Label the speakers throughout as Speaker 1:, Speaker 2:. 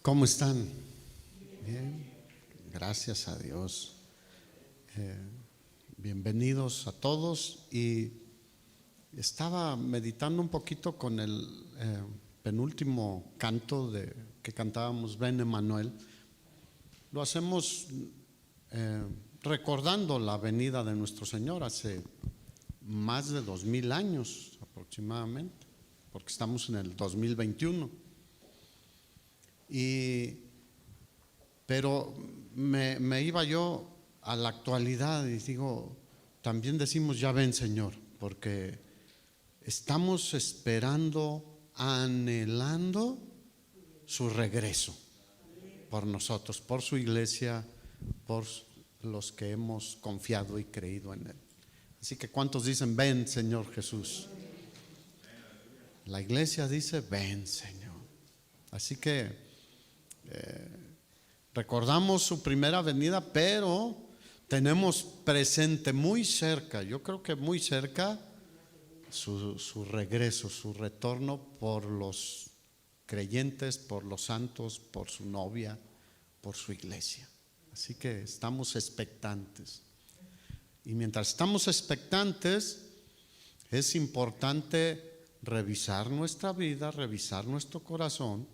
Speaker 1: ¿Cómo están? Bien, gracias a Dios. Bienvenidos a todos. Y estaba meditando un poquito con el penúltimo canto que cantábamos, Ven Emanuel. Lo hacemos recordando la venida de nuestro Señor hace más de 2000 años aproximadamente, porque estamos en el 2021. Pero me iba yo a la actualidad y digo, también decimos ya ven Señor, porque estamos esperando, anhelando su regreso por nosotros, por su iglesia, por los que hemos confiado y creído en Él. Así que ¿cuántos dicen ven Señor Jesús? La iglesia dice ven Señor. Así que recordamos su primera venida, pero tenemos presente muy cerca, yo creo que muy cerca, su regreso, su retorno por los creyentes, por los santos, por su novia, por su iglesia. Así que estamos expectantes. Y mientras estamos expectantes, es importante revisar nuestra vida, revisar nuestro corazón.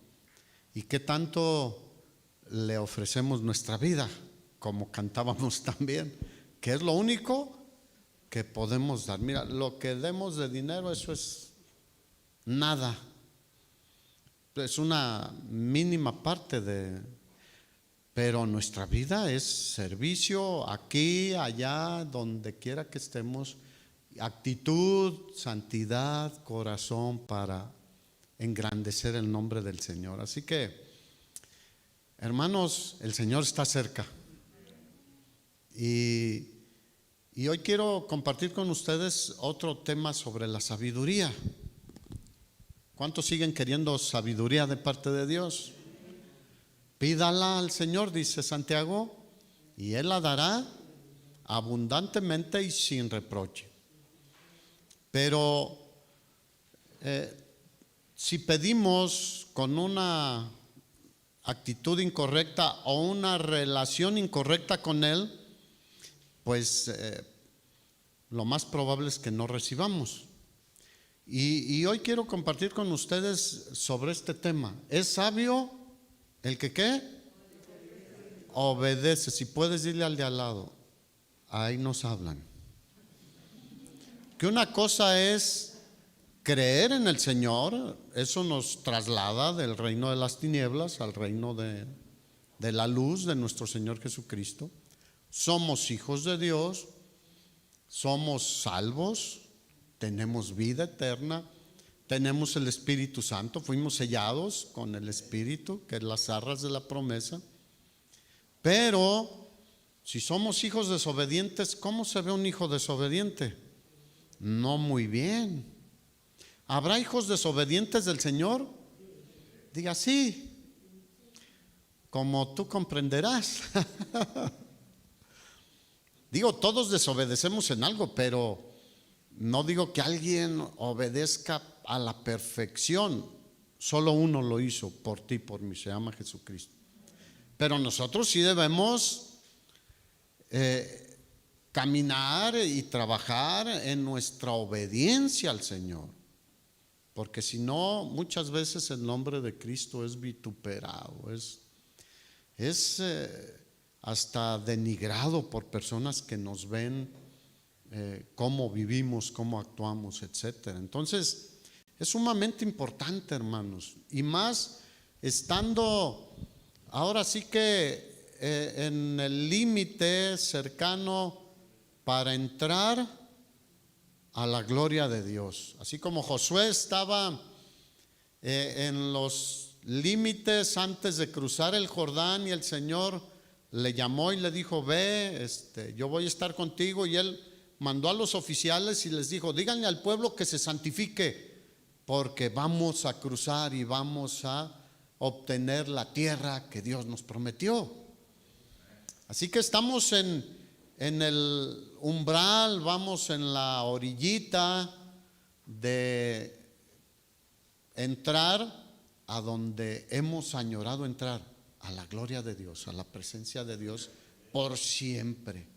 Speaker 1: ¿Y qué tanto le ofrecemos nuestra vida? Como cantábamos también, que es lo único que podemos dar. Mira, lo que demos de dinero, eso es nada. Es una mínima parte pero nuestra vida es servicio aquí, allá, donde quiera que estemos. Actitud, santidad, corazón para engrandecer el nombre del Señor. Así que, hermanos, el Señor está cerca. Y hoy quiero compartir con ustedes otro tema sobre la sabiduría. ¿Cuántos siguen queriendo sabiduría de parte de Dios? Pídala al Señor, dice Santiago, y Él la dará abundantemente y sin reproche. Pero si pedimos con una actitud incorrecta o una relación incorrecta con Él, pues lo más probable es que no recibamos. Y hoy quiero compartir con ustedes sobre este tema. ¿Es sabio el que qué? Obedece. Si puedes decirle al de al lado, ahí nos hablan. Que una cosa es creer en el Señor, eso nos traslada del reino de las tinieblas al reino de la luz de nuestro Señor Jesucristo. Somos hijos de Dios, somos salvos, tenemos vida eterna, tenemos el Espíritu Santo, fuimos sellados con el Espíritu, que es las arras de la promesa. Pero si somos hijos desobedientes, ¿cómo se ve un hijo desobediente? No muy bien. ¿Habrá hijos desobedientes del Señor? Diga sí, como tú comprenderás. Digo, todos desobedecemos en algo, pero no digo que alguien obedezca a la perfección. Solo uno lo hizo por ti, por mí, se llama Jesucristo. Pero nosotros sí debemos caminar y trabajar en nuestra obediencia al Señor, porque si no, muchas veces el nombre de Cristo es vituperado, es hasta denigrado por personas que nos ven cómo vivimos, cómo actuamos, etcétera. Entonces es sumamente importante, hermanos, y más estando ahora sí que en el límite cercano para entrar a la gloria de Dios. Así como Josué estaba en los límites antes de cruzar el Jordán, y el Señor le llamó y le dijo, ve, yo voy a estar contigo. Y él mandó a los oficiales y les dijo, díganle al pueblo que se santifique, porque vamos a cruzar y vamos a obtener la tierra que Dios nos prometió. Así que estamos en el umbral, vamos en la orillita de entrar a donde hemos añorado entrar, a la gloria de Dios, a la presencia de Dios por siempre.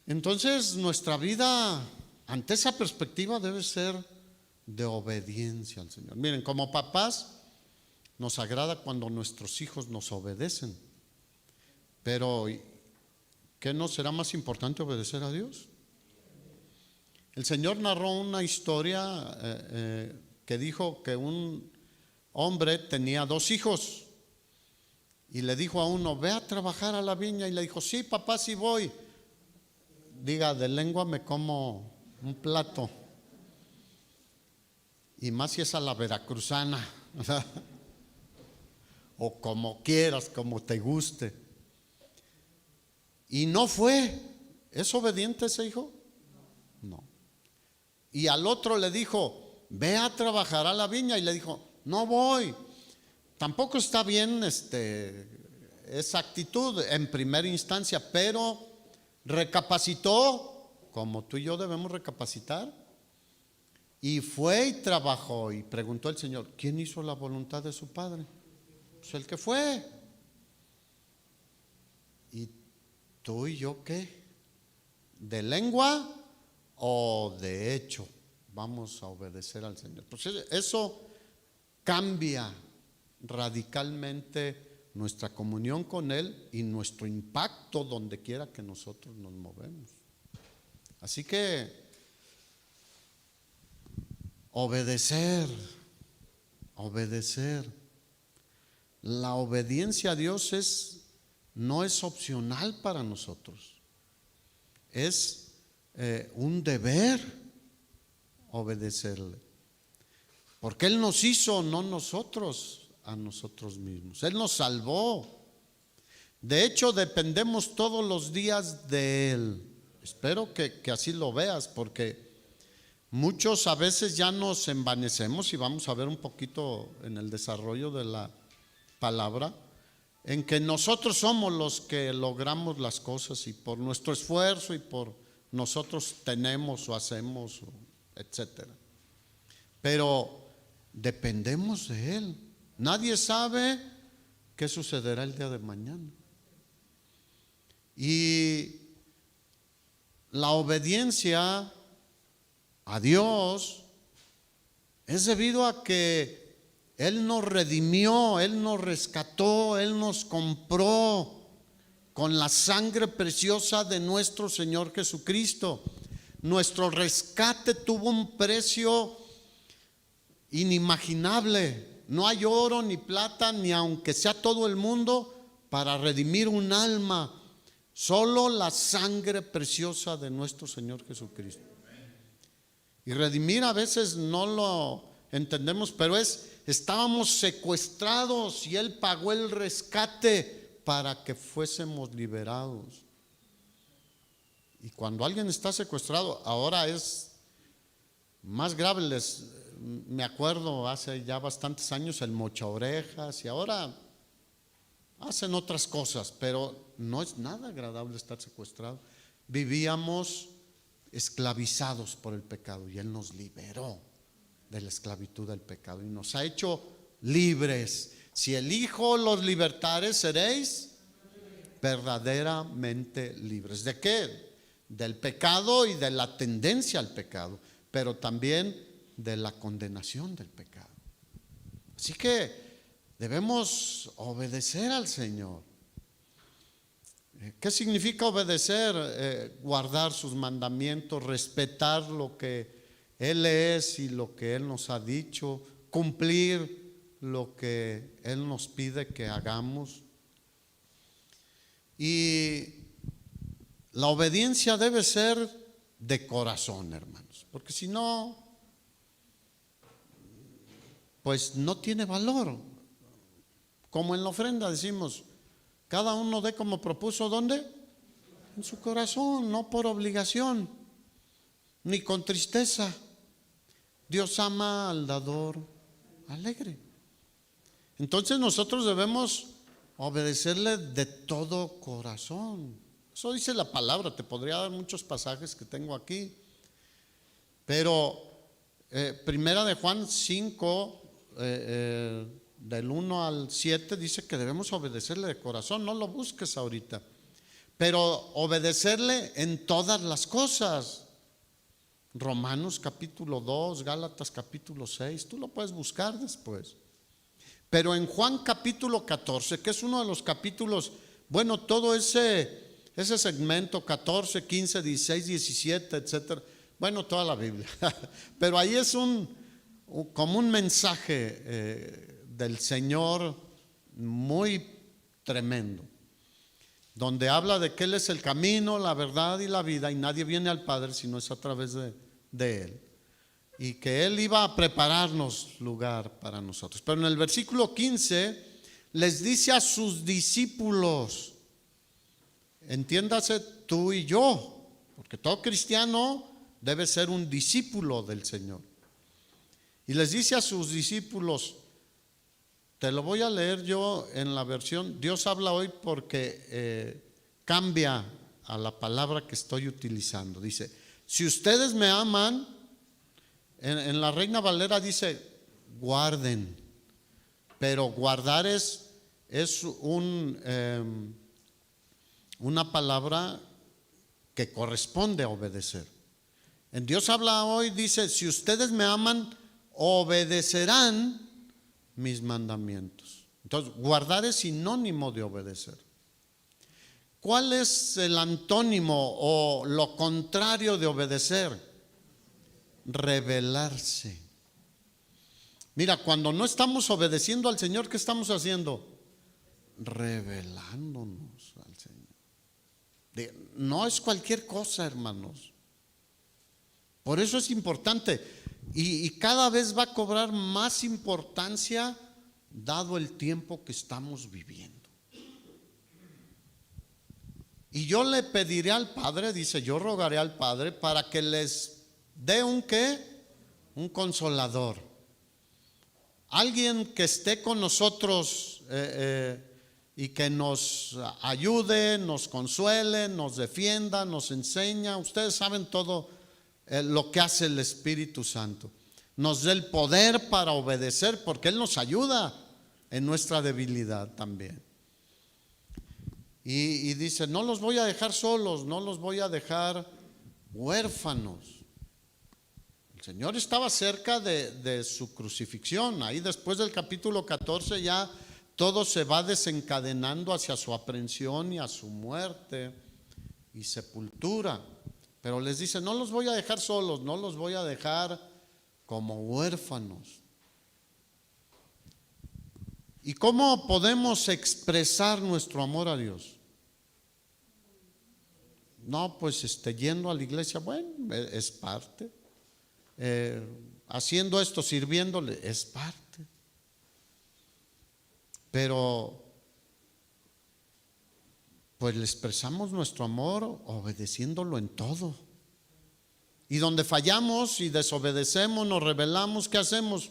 Speaker 1: Entonces nuestra vida ante esa perspectiva debe ser de obediencia al Señor. Miren, como papás nos agrada cuando nuestros hijos nos obedecen, pero ¿qué no será más importante obedecer a Dios? El Señor narró una historia que dijo que un hombre tenía 2 hijos y le dijo a uno: ve a trabajar a la viña, y le dijo: sí, papá, sí voy. Diga, de lengua me como un plato, y más si es a la veracruzana o como quieras, como te guste. Y no fue. ¿Es obediente ese hijo? No. Y al otro le dijo: ve a trabajar a la viña, y le dijo: no voy. Tampoco está bien esa actitud en primera instancia, pero recapacitó, como tú y yo debemos recapacitar, y fue y trabajó. Y preguntó el Señor: ¿quién hizo la voluntad de su padre? Pues el que fue. ¿Y tú y yo qué? ¿De lengua o de hecho vamos a obedecer al Señor? Pues eso cambia radicalmente nuestra comunión con Él y nuestro impacto donde quiera que nosotros nos movemos. Así que obedecer. La obediencia a Dios no es opcional para nosotros, es un deber obedecerle, porque Él nos hizo, no nosotros a nosotros mismos. Él nos salvó. De hecho, dependemos todos los días de Él. Espero que así lo veas, porque muchos a veces ya nos envanecemos, y vamos a ver un poquito en el desarrollo de la palabra, en que nosotros somos los que logramos las cosas, y por nuestro esfuerzo y por nosotros tenemos o hacemos, etcétera. Pero dependemos de Él. Nadie sabe qué sucederá el día de mañana. Y la obediencia a Dios es debido a que Él nos redimió, Él nos rescató, Él nos compró con la sangre preciosa de nuestro Señor Jesucristo. Nuestro rescate tuvo un precio inimaginable. No hay oro ni plata, ni aunque sea todo el mundo, para redimir un alma. Solo la sangre preciosa de nuestro Señor Jesucristo. Y redimir a veces no lo entendemos, pero estábamos secuestrados y Él pagó el rescate para que fuésemos liberados. Y cuando alguien está secuestrado, ahora es más grave. Me acuerdo hace ya bastantes años el mocha orejas, y ahora hacen otras cosas, pero no es nada agradable estar secuestrado. Vivíamos esclavizados por el pecado, y Él nos liberó de la esclavitud del pecado y nos ha hecho libres. Si el Hijo los libertare, seréis verdaderamente libres. ¿De qué? Del pecado y de la tendencia al pecado, pero también de la condenación del pecado. Así que debemos obedecer al Señor. ¿Qué significa obedecer? Guardar sus mandamientos, respetar lo que Él es y lo que Él nos ha dicho, cumplir lo que Él nos pide que hagamos. Y la obediencia debe ser de corazón, hermanos, porque si no, pues no tiene valor. Como en la ofrenda decimos, cada uno dé como propuso. ¿Dónde? En su corazón, no por obligación, ni con tristeza. Dios ama al dador alegre. Entonces nosotros debemos obedecerle de todo corazón. Eso dice la palabra. Te podría dar muchos pasajes que tengo aquí, pero Primera de Juan 5, del 1 al 7 dice que debemos obedecerle de corazón. No lo busques ahorita, pero obedecerle en todas las cosas. Romanos capítulo 2, Gálatas capítulo 6, tú lo puedes buscar después. Pero en Juan capítulo 14, que es uno de los capítulos, bueno, todo ese segmento 14, 15, 16, 17, etcétera, bueno, toda la Biblia, pero ahí es como un mensaje del Señor muy tremendo, donde habla de que Él es el camino, la verdad y la vida, y nadie viene al Padre si no es a través de Él, y que Él iba a prepararnos lugar para nosotros. Pero en el versículo 15 les dice a sus discípulos, entiéndase tú y yo, porque todo cristiano debe ser un discípulo del Señor. Y les dice a sus discípulos, te lo voy a leer yo en la versión, Dios habla hoy porque cambia a la palabra que estoy utilizando. Dice, si ustedes me aman, en la Reina Valera dice, guarden, pero guardar es una palabra que corresponde a obedecer. En Dios habla hoy, dice, si ustedes me aman, obedecerán mis mandamientos. Entonces, guardar es sinónimo de obedecer. ¿Cuál es el antónimo o lo contrario de obedecer? Rebelarse. Mira, cuando no estamos obedeciendo al Señor, ¿qué estamos haciendo? Rebelándonos al Señor. No es cualquier cosa, hermanos. Por eso es importante y cada vez va a cobrar más importancia dado el tiempo que estamos viviendo. Y yo le pediré al Padre, dice, yo rogaré al Padre para que les dé un consolador, alguien que esté con nosotros y que nos ayude, nos consuele, nos defienda, nos enseña. Ustedes saben todo lo que hace el Espíritu Santo. Nos dé el poder para obedecer, porque Él nos ayuda en nuestra debilidad también. Y dice, no los voy a dejar solos, no los voy a dejar huérfanos. El Señor estaba cerca de su crucifixión. Ahí después del capítulo 14 ya todo se va desencadenando hacia su aprehensión y a su muerte y sepultura. Pero les dice, no los voy a dejar solos, no los voy a dejar como huérfanos. ¿Y cómo podemos expresar nuestro amor a Dios? No, pues yendo a la iglesia, bueno, es parte. Haciendo esto, sirviéndole, es parte. Pero pues le expresamos nuestro amor obedeciéndolo en todo. Y donde fallamos y desobedecemos, nos rebelamos, ¿qué hacemos?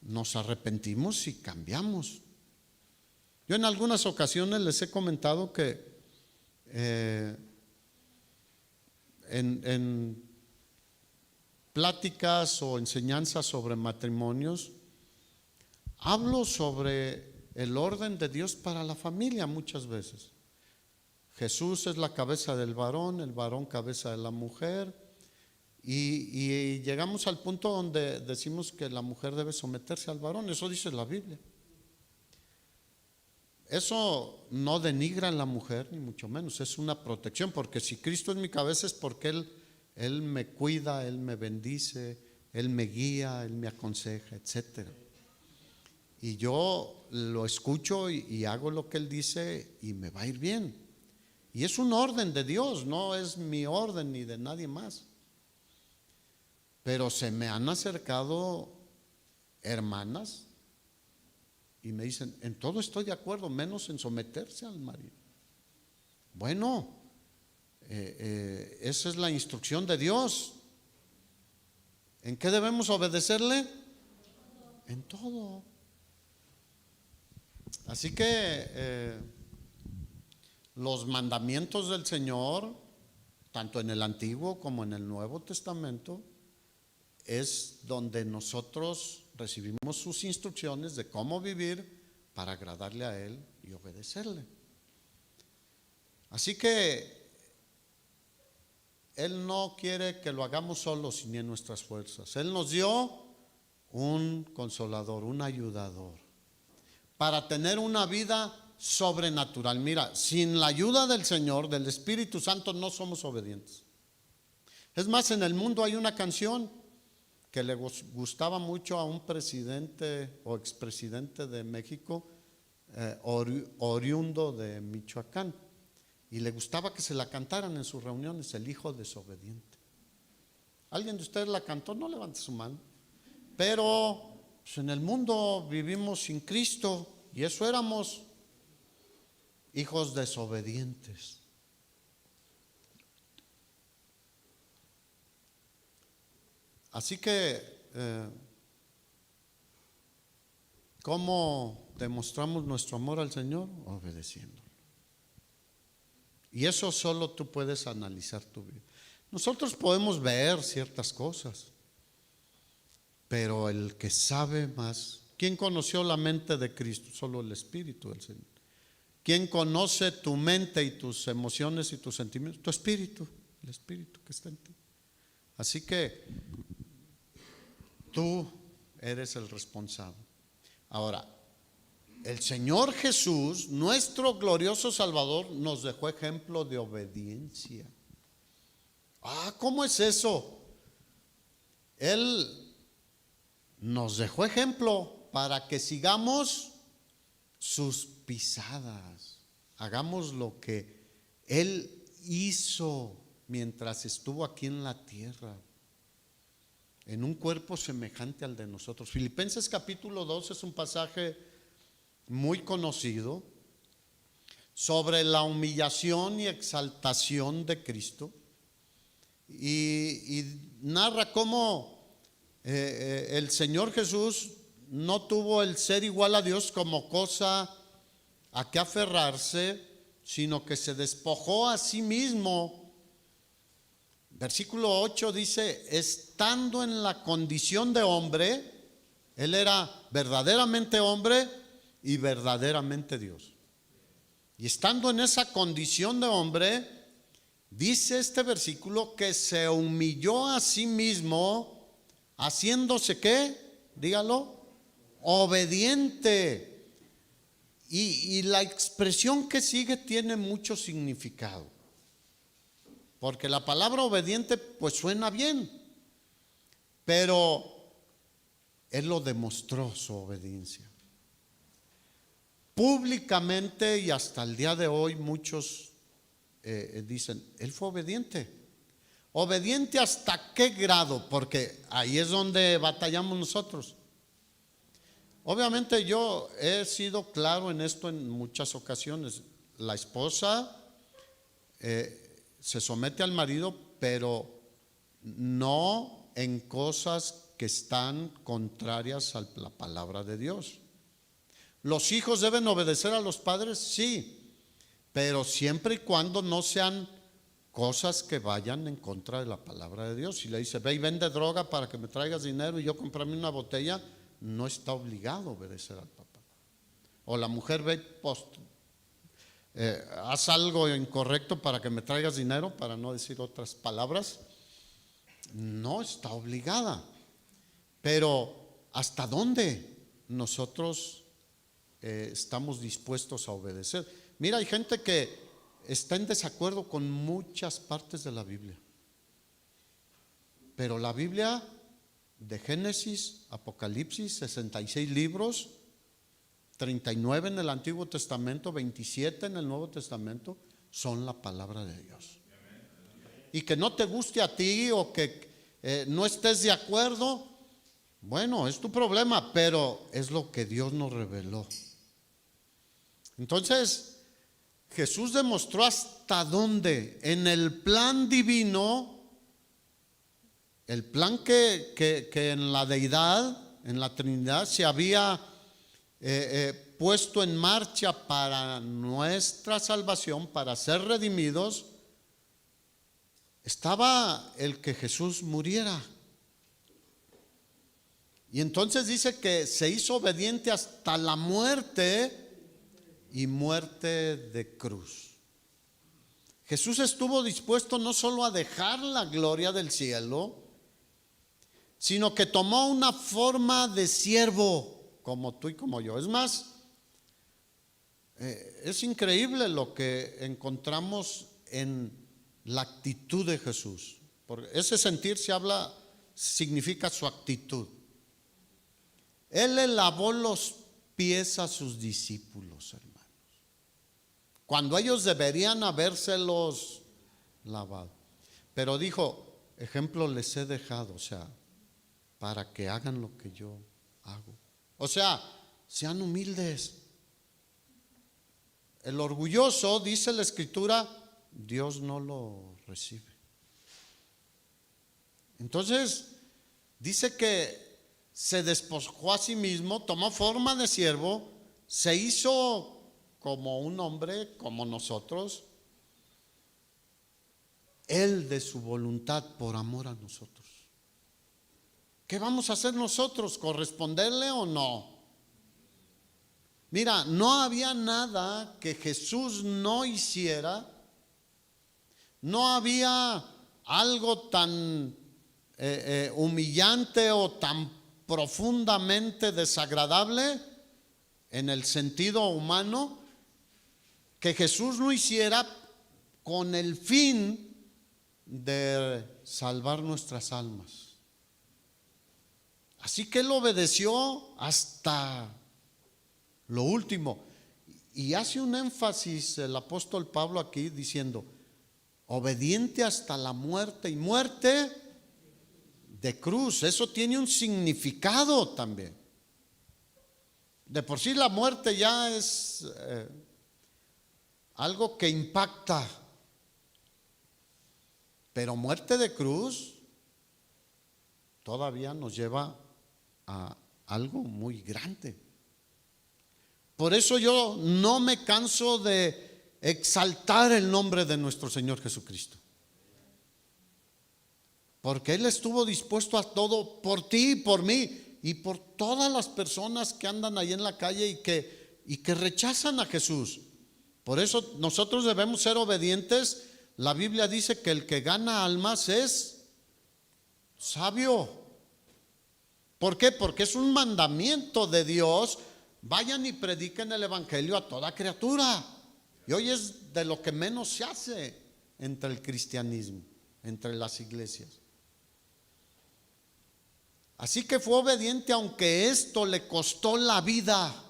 Speaker 1: Nos arrepentimos y cambiamos. Yo en algunas ocasiones les he comentado que en pláticas o enseñanzas sobre matrimonios hablo sobre el orden de Dios para la familia muchas veces. Jesús es la cabeza del varón, el varón cabeza de la mujer, y llegamos al punto donde decimos que la mujer debe someterse al varón. Eso dice la Biblia. Eso no denigra a la mujer, ni mucho menos, es una protección, porque si Cristo es mi cabeza es porque Él me cuida, Él me bendice, Él me guía, Él me aconseja, etcétera. Y yo lo escucho y hago lo que Él dice y me va a ir bien. Y es un orden de Dios, no es mi orden ni de nadie más. Pero se me han acercado hermanas y me dicen, en todo estoy de acuerdo, menos en someterse al marido. Bueno, esa es la instrucción de Dios. ¿En qué debemos obedecerle? En todo. Así que los mandamientos del Señor, tanto en el Antiguo como en el Nuevo Testamento, es donde nosotros recibimos sus instrucciones de cómo vivir para agradarle a Él y obedecerle. Así que Él no quiere que lo hagamos solos ni en nuestras fuerzas. Él nos dio un consolador, un ayudador, para tener una vida sobrenatural. Mira, sin la ayuda del Señor, del Espíritu Santo, no somos obedientes. Es más, en el mundo hay una canción que le gustaba mucho a un presidente o expresidente de México, oriundo de Michoacán, y le gustaba que se la cantaran en sus reuniones: el hijo desobediente. ¿Alguien de ustedes la cantó? No levante su mano. Pero pues, en el mundo vivimos sin Cristo, y eso éramos, hijos desobedientes. Así que, ¿cómo demostramos nuestro amor al Señor? Obedeciéndolo. Y eso solo tú puedes analizar tu vida. Nosotros podemos ver ciertas cosas, pero el que sabe más, ¿quién conoció la mente de Cristo? Solo el Espíritu del Señor. ¿Quién conoce tu mente y tus emociones y tus sentimientos? Tu Espíritu, el Espíritu que está en ti. Así que tú eres el responsable. Ahora, el Señor Jesús, nuestro glorioso Salvador, nos dejó ejemplo de obediencia. ¿Cómo es eso? Él nos dejó ejemplo para que sigamos sus pisadas, hagamos lo que Él hizo mientras estuvo aquí en la tierra, en un cuerpo semejante al de nosotros. Filipenses capítulo 2 es un pasaje muy conocido sobre la humillación y exaltación de Cristo, y narra cómo el Señor Jesús no tuvo el ser igual a Dios como cosa a que aferrarse, sino que se despojó a sí mismo. Versículo 8 dice: estando en la condición de hombre, Él era verdaderamente hombre y verdaderamente Dios. Y estando en esa condición de hombre, dice este versículo que se humilló a sí mismo, haciéndose ¿qué? Dígalo, obediente. Y la expresión que sigue tiene mucho significado, porque la palabra obediente pues suena bien, pero Él lo demostró, su obediencia públicamente, y hasta el día de hoy muchos dicen: Él fue obediente. ¿Obediente hasta qué grado? Porque ahí es donde batallamos nosotros. Obviamente yo he sido claro en esto en muchas ocasiones. La esposa se somete al marido, pero no en cosas que están contrarias a la palabra de Dios. ¿Los hijos deben obedecer a los padres? Sí, pero siempre y cuando no sean cosas que vayan en contra de la palabra de Dios. Si le dice: ve y vende droga para que me traigas dinero y yo comprarme una botella, no está obligado a obedecer al papá. O la mujer: ve, haz algo incorrecto para que me traigas dinero, para no decir otras palabras. No está obligada. Pero ¿hasta dónde nosotros estamos dispuestos a obedecer? Mira, hay gente que está en desacuerdo con muchas partes de la Biblia, pero la Biblia de Génesis, Apocalipsis, 66 libros, 39 en el Antiguo Testamento, 27 en el Nuevo Testamento, son la palabra de Dios. Y que no te guste a ti o que no estés de acuerdo, bueno, es tu problema, pero es lo que Dios nos reveló. Entonces, Jesús demostró hasta dónde en el plan divino, el plan que en la deidad, en la Trinidad, se había puesto en marcha para nuestra salvación, para ser redimidos, estaba el que Jesús muriera. Y entonces dice que se hizo obediente hasta la muerte y muerte de cruz. Jesús estuvo dispuesto no solo a dejar la gloria del cielo, sino que tomó una forma de siervo, como tú y como yo. Es más, es increíble lo que encontramos en la actitud de Jesús. Porque ese sentir significa su actitud. Él le lavó los pies a sus discípulos, hermanos, cuando ellos deberían habérselos lavado. Pero dijo, ejemplo les he dejado, o sea, para que hagan lo que yo hago. O sea, sean humildes. El orgulloso, dice la Escritura, Dios no lo recibe. Entonces, dice que se despojó a sí mismo, tomó forma de siervo, se hizo como un hombre, como nosotros, Él de su voluntad por amor a nosotros. ¿Qué vamos a hacer nosotros? ¿Corresponderle o no? Mira, no había nada que Jesús no hiciera, no había algo tan humillante o tan profundamente desagradable en el sentido humano que Jesús no hiciera con el fin de salvar nuestras almas. Así que Él obedeció hasta lo último. Y hace un énfasis el apóstol Pablo aquí diciendo, obediente hasta la muerte, y muerte de cruz. Eso tiene un significado también. De por sí la muerte ya es algo que impacta, pero muerte de cruz todavía nos lleva a algo muy grande. Por eso yo no me canso de exaltar el nombre de nuestro Señor Jesucristo, porque Él estuvo dispuesto a todo por ti y por mí y por todas las personas que andan ahí en la calle y que rechazan a Jesús. Por eso nosotros debemos ser obedientes. La Biblia dice que el que gana almas es sabio. ¿Por qué? Porque es un mandamiento de Dios. Vayan y prediquen el evangelio a toda criatura. Y hoy es de lo que menos se hace entre el cristianismo, entre las iglesias. Así que fue obediente aunque esto le costó la vida.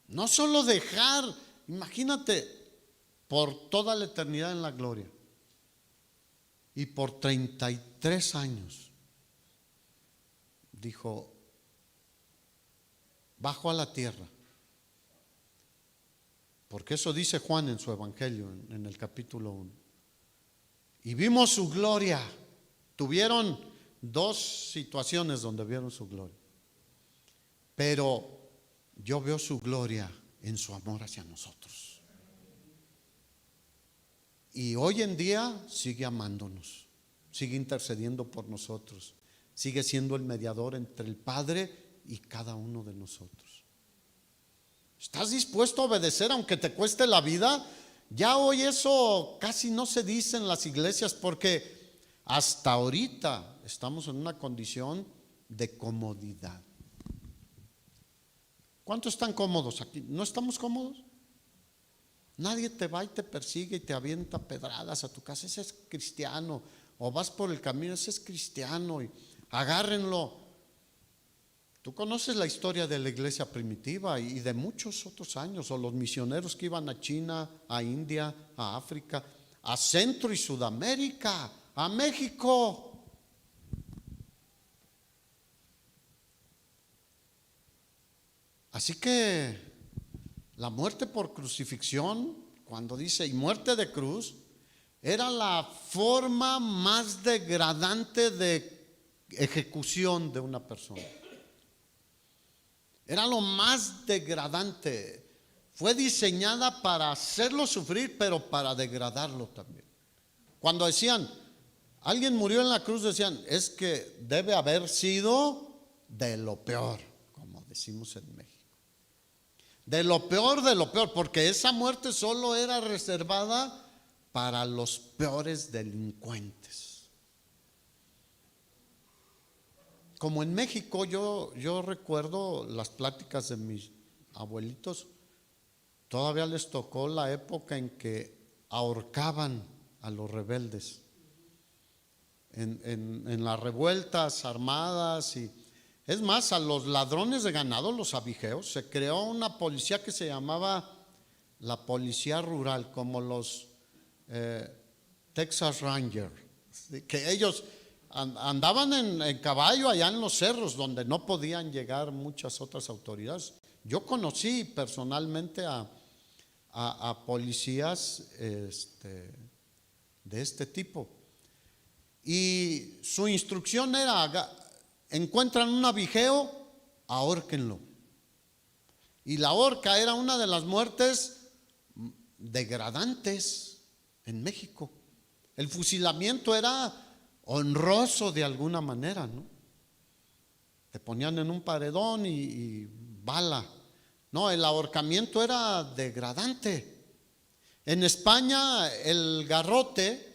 Speaker 1: No solo dejar, imagínate, por toda la eternidad en la gloria. Y por 33 años dijo, bajo a la tierra. Porque eso dice Juan en su evangelio, en el capítulo 1. Y vimos su gloria. Tuvieron dos situaciones donde vieron su gloria. Pero yo veo su gloria en su amor hacia nosotros. Y hoy en día sigue amándonos, sigue intercediendo por nosotros, sigue siendo el mediador entre el Padre y cada uno de nosotros. ¿Estás dispuesto a obedecer aunque te cueste la vida? Ya hoy eso casi no se dice en las iglesias, porque hasta ahorita estamos en una condición de comodidad. ¿Cuántos están cómodos aquí? ¿No estamos cómodos? Nadie te va y te persigue y te avienta pedradas a tu casa. Ese es cristiano. O vas por el camino, ese es cristiano, y agárrenlo. Tú conoces la historia de la iglesia primitiva y de muchos otros años, o los misioneros que iban a China, a India, a África, a Centro y Sudamérica, a México. Así que la muerte por crucifixión, cuando dice y muerte de cruz, era la forma más degradante de ejecución de una persona. Era lo más degradante. Fue diseñada para hacerlo sufrir, pero para degradarlo también. Cuando decían, alguien murió en la cruz, decían, es que debe haber sido de lo peor, como decimos en México. De lo peor, porque esa muerte solo era reservada para los peores delincuentes. Como en México, yo recuerdo las pláticas de mis abuelitos, todavía les tocó la época en que ahorcaban a los rebeldes en las revueltas armadas, y es más, a los ladrones de ganado, los abigeos. Se creó una policía que se llamaba la policía rural, como los Texas Rangers, que ellos andaban en caballo allá en los cerros donde no podían llegar muchas otras autoridades. Yo conocí personalmente a policías de este tipo, y su instrucción era: encuentran un abigeo, ahórquenlo. Y la horca era una de las muertes degradantes en México. El fusilamiento era honroso de alguna manera, ¿no? Te ponían en un paredón y bala. No, el ahorcamiento era degradante. En España el garrote,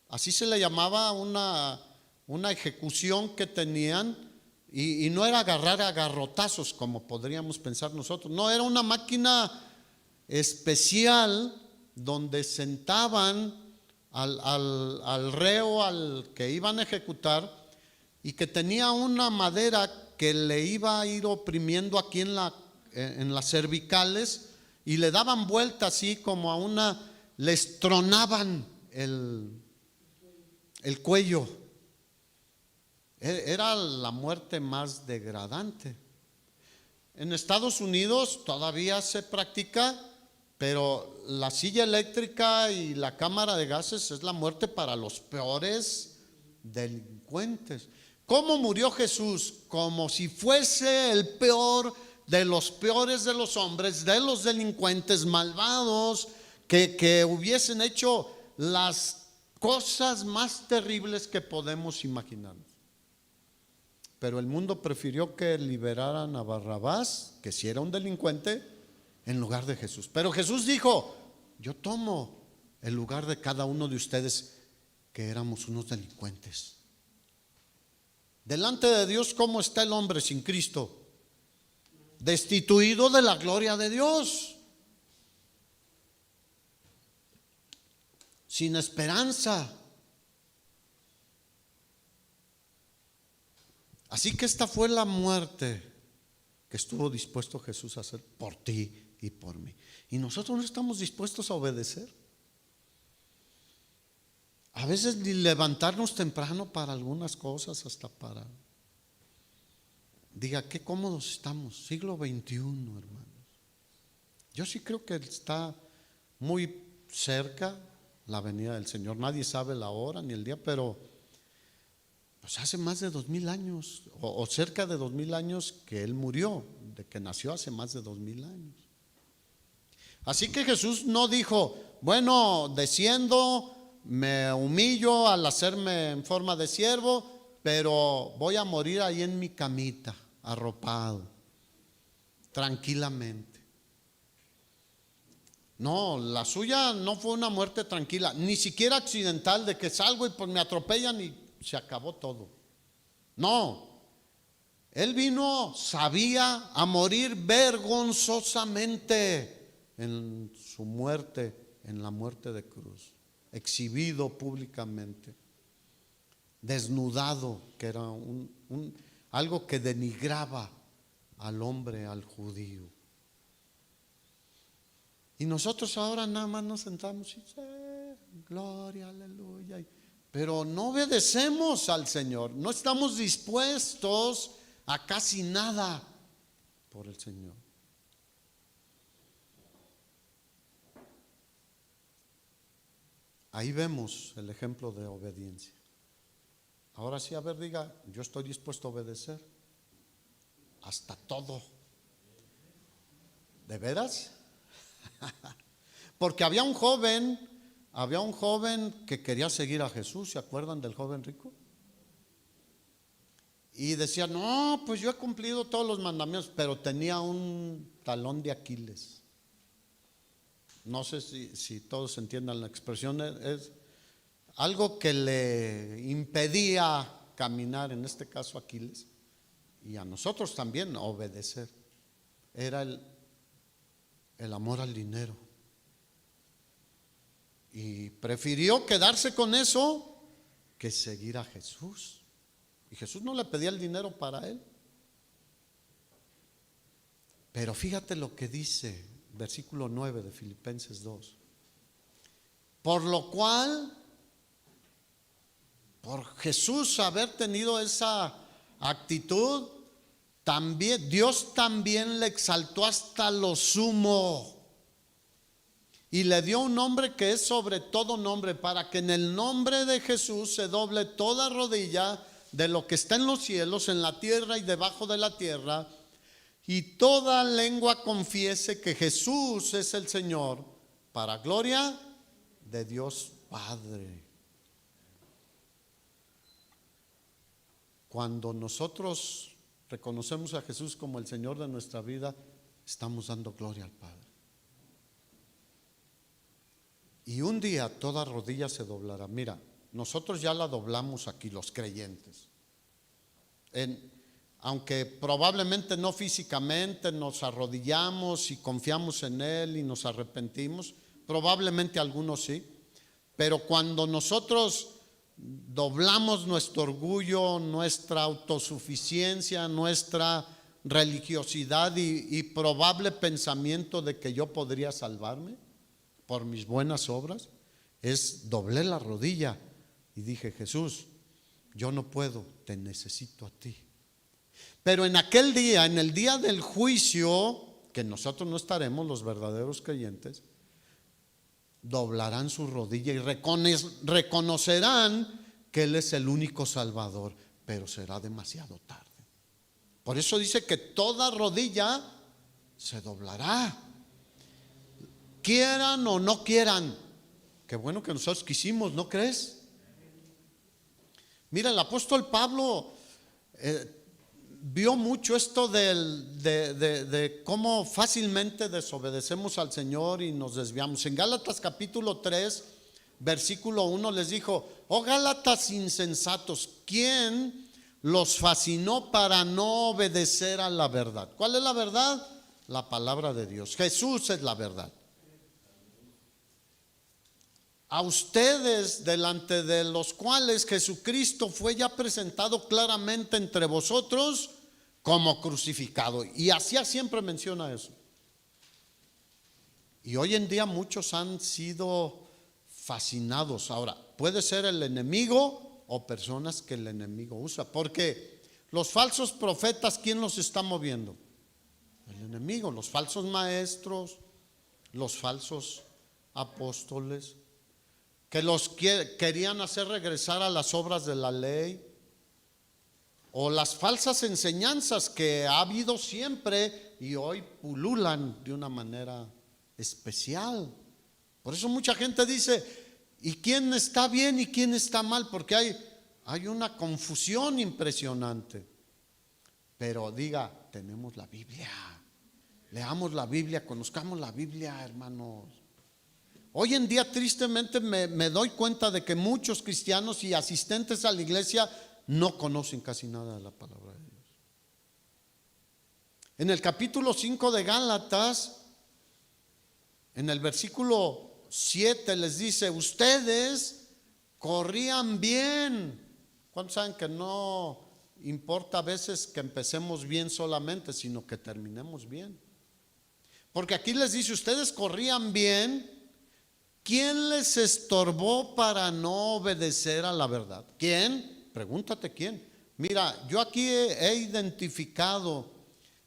Speaker 1: así se le llamaba una ejecución que tenían, y no era agarrar a garrotazos como podríamos pensar nosotros. No, era una máquina especial donde sentaban al reo, al que iban a ejecutar, y que tenía una madera que le iba a ir oprimiendo aquí en las cervicales, y le daban vuelta así como les tronaban el cuello. Era la muerte más degradante. En Estados Unidos todavía se practica, pero la silla eléctrica y la cámara de gases es la muerte para los peores delincuentes. ¿Cómo murió Jesús? Como si fuese el peor de los peores de los hombres, de los delincuentes malvados, que hubiesen hecho las cosas más terribles que podemos imaginar. Pero el mundo prefirió que liberaran a Barrabás, que si era un delincuente, en lugar de Jesús. Pero Jesús dijo: yo tomo el lugar de cada uno de ustedes que éramos unos delincuentes. Delante de Dios, ¿cómo está el hombre sin Cristo? Destituido de la gloria de Dios, sin esperanza. Así que esta fue la muerte que estuvo dispuesto Jesús a hacer por ti y por mí. Y nosotros no estamos dispuestos a obedecer. A veces ni levantarnos temprano para algunas cosas, hasta para... Diga, qué cómodos estamos, siglo XXI, hermanos. Yo sí creo que está muy cerca la venida del Señor. Nadie sabe la hora ni el día, pero pues hace más de 2000 años, o cerca de 2000 años que Él murió, de que nació hace más de 2000 años. Así que Jesús no dijo: bueno, desciendo, me humillo al hacerme en forma de siervo, pero voy a morir ahí en mi camita, arropado, tranquilamente. No, la suya no fue una muerte tranquila, ni siquiera accidental, de que salgo y pues me atropellan y se acabó todo. No, Él sabía, a morir vergonzosamente en su muerte, en la muerte de cruz, exhibido públicamente, desnudado, que era algo que denigraba al hombre, al judío. Y nosotros ahora nada más nos sentamos y gloria, aleluya, pero no obedecemos al Señor, no estamos dispuestos a casi nada por el Señor. Ahí vemos el ejemplo de obediencia. Ahora sí, a ver, diga: yo estoy dispuesto a obedecer hasta todo. ¿De veras? Porque había un joven había un joven que quería seguir a Jesús, ¿se acuerdan del joven rico? Y decía, no, pues yo he cumplido todos los mandamientos, pero tenía un talón de Aquiles. No sé si todos entiendan la expresión, es algo que le impedía caminar, en este caso Aquiles, y a nosotros también obedecer. Era el amor al dinero. Y prefirió quedarse con eso que seguir a Jesús. Y Jesús no le pedía el dinero para él. Pero fíjate lo que dice, versículo 9 de Filipenses 2. Por lo cual, por Jesús haber tenido esa actitud, también Dios también le exaltó hasta lo sumo y le dio un nombre que es sobre todo nombre, para que en el nombre de Jesús se doble toda rodilla de lo que está en los cielos, en la tierra y debajo de la tierra, y toda lengua confiese que Jesús es el Señor, para gloria de Dios Padre. Cuando nosotros reconocemos a Jesús como el Señor de nuestra vida, estamos dando gloria al Padre. Y un día toda rodilla se doblará. Mira, nosotros ya la doblamos aquí, los creyentes. Aunque probablemente no físicamente, nos arrodillamos y confiamos en Él y nos arrepentimos, probablemente algunos sí. Pero cuando nosotros doblamos nuestro orgullo, nuestra autosuficiencia, nuestra religiosidad y probable pensamiento de que yo podría salvarme por mis buenas obras, doblé la rodilla y dije, Jesús, yo no puedo, te necesito a ti. Pero en aquel día, en el día del juicio, que nosotros no estaremos, los verdaderos creyentes, doblarán su rodilla y reconocerán que Él es el único Salvador, pero será demasiado tarde. Por eso dice que toda rodilla se doblará, quieran o no quieran. Qué bueno que nosotros quisimos, ¿no crees? Mira, el apóstol Pablo vio mucho esto de cómo fácilmente desobedecemos al Señor y nos desviamos. En Gálatas capítulo 3, versículo 1 les dijo, oh Gálatas insensatos, ¿quién los fascinó para no obedecer a la verdad? ¿Cuál es la verdad? La palabra de Dios. Jesús es la verdad. A ustedes, delante de los cuales Jesucristo fue ya presentado claramente entre vosotros como crucificado. Y así siempre menciona eso. Y hoy en día muchos han sido fascinados. Ahora, puede ser el enemigo o personas que el enemigo usa. Porque los falsos profetas, ¿quién los está moviendo? El enemigo, los falsos maestros, los falsos apóstoles, que los querían hacer regresar a las obras de la ley, o las falsas enseñanzas que ha habido siempre y hoy pululan de una manera especial. Por eso mucha gente dice, ¿y quién está bien y quién está mal? Porque hay una confusión impresionante. Pero diga, tenemos la Biblia, leamos la Biblia, conozcamos la Biblia, hermanos. Hoy en día tristemente me doy cuenta de que muchos cristianos y asistentes a la iglesia no conocen casi nada de la palabra de Dios. En el capítulo 5 de Gálatas, en el versículo 7 les dice, ustedes corrían bien. ¿Cuántos saben que no importa a veces que empecemos bien solamente, sino que terminemos bien? Porque aquí les dice, ustedes corrían bien. ¿Quién les estorbó para no obedecer a la verdad? ¿Quién? Pregúntate quién. Mira, yo aquí he identificado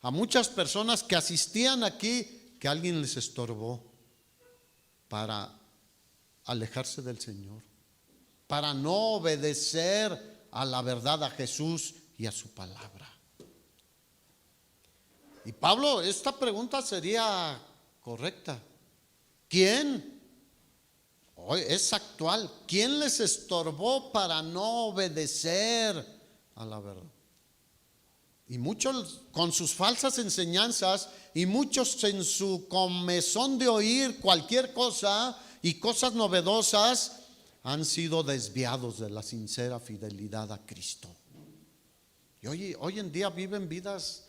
Speaker 1: a muchas personas que asistían aquí, que alguien les estorbó para alejarse del Señor, para no obedecer a la verdad, a Jesús y a su palabra. Y Pablo, esta pregunta sería correcta. ¿Quién? es actual. ¿Quién les estorbó para no obedecer a la verdad? Y muchos con sus falsas enseñanzas y muchos en su comezón de oír cualquier cosa y cosas novedosas han sido desviados de la sincera fidelidad a Cristo. Y hoy en día viven vidas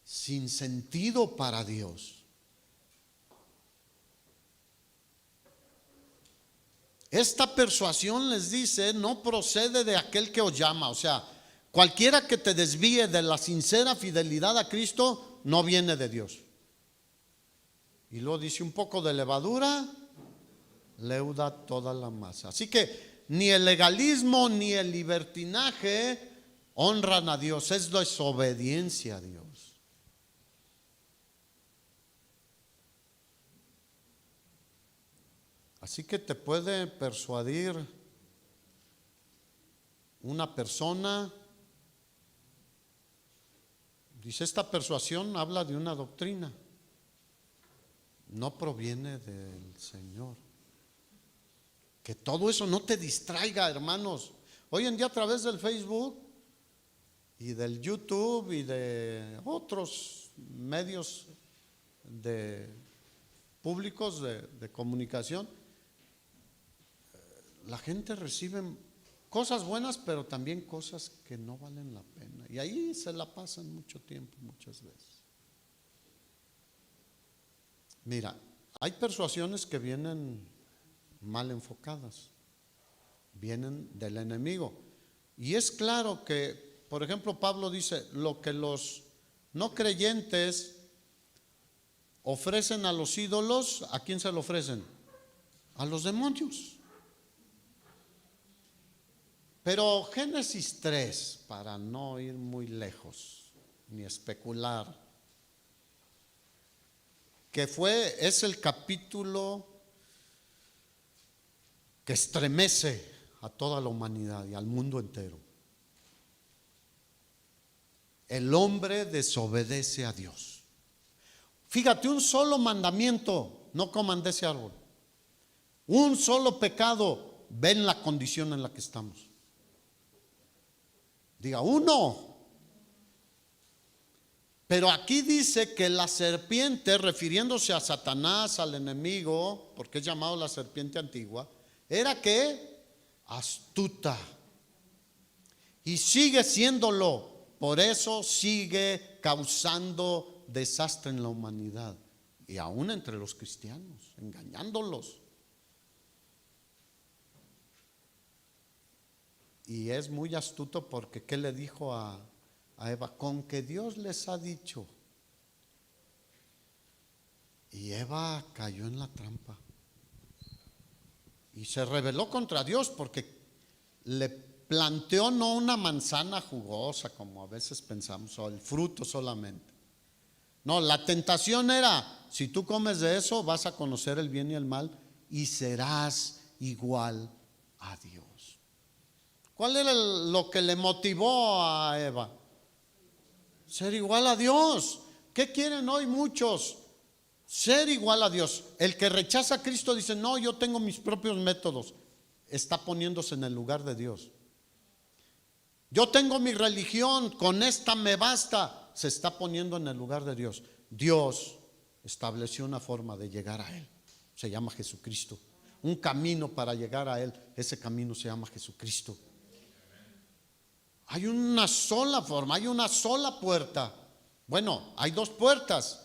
Speaker 1: sin sentido para Dios. Esta persuasión, les dice, no procede de aquel que os llama. O sea, cualquiera que te desvíe de la sincera fidelidad a Cristo no viene de Dios. Y luego dice, un poco de levadura leuda toda la masa. Así que ni el legalismo ni el libertinaje honran a Dios, es desobediencia a Dios. Así que te puede persuadir una persona. Dice, esta persuasión habla de una doctrina, no proviene del Señor. Que todo eso no te distraiga, hermanos. Hoy en día a través del Facebook y del YouTube y de otros medios públicos de comunicación, la gente recibe cosas buenas, pero también cosas que no valen la pena. Y ahí se la pasan mucho tiempo, muchas veces. Mira, hay persuasiones que vienen mal enfocadas, vienen del enemigo. Y es claro que, por ejemplo, Pablo dice, lo que los no creyentes ofrecen a los ídolos, ¿a quién se lo ofrecen? A los demonios. Pero Génesis 3, para no ir muy lejos ni especular, es el capítulo que estremece a toda la humanidad y al mundo entero. El hombre desobedece a Dios. Fíjate, un solo mandamiento, no coman de ese árbol. Un solo pecado, ven la condición en la que estamos. Diga, uno. Pero aquí dice que la serpiente, refiriéndose a Satanás, al enemigo, porque es llamado la serpiente antigua, era que astuta. Y sigue siéndolo. Por eso sigue causando desastre en la humanidad. Y aún entre los cristianos, engañándolos. Y es muy astuto porque ¿qué le dijo a Eva? Con que Dios les ha dicho. Y Eva cayó en la trampa. Y se rebeló contra Dios porque le planteó no una manzana jugosa como a veces pensamos, o el fruto solamente. No, la tentación era, si tú comes de eso vas a conocer el bien y el mal y serás igual a Dios. ¿Cuál era lo que le motivó a Eva? Ser igual a Dios. ¿Qué quieren hoy muchos? Ser igual a Dios. El que rechaza a Cristo dice, no, yo tengo mis propios métodos. Está poniéndose en el lugar de Dios. Yo tengo mi religión, con esta me basta. Se está poniendo en el lugar de Dios. Dios estableció una forma de llegar a Él. Se llama Jesucristo. Un camino para llegar a Él. Ese camino se llama Jesucristo. Hay una sola forma, hay una sola puerta. Bueno, hay dos puertas.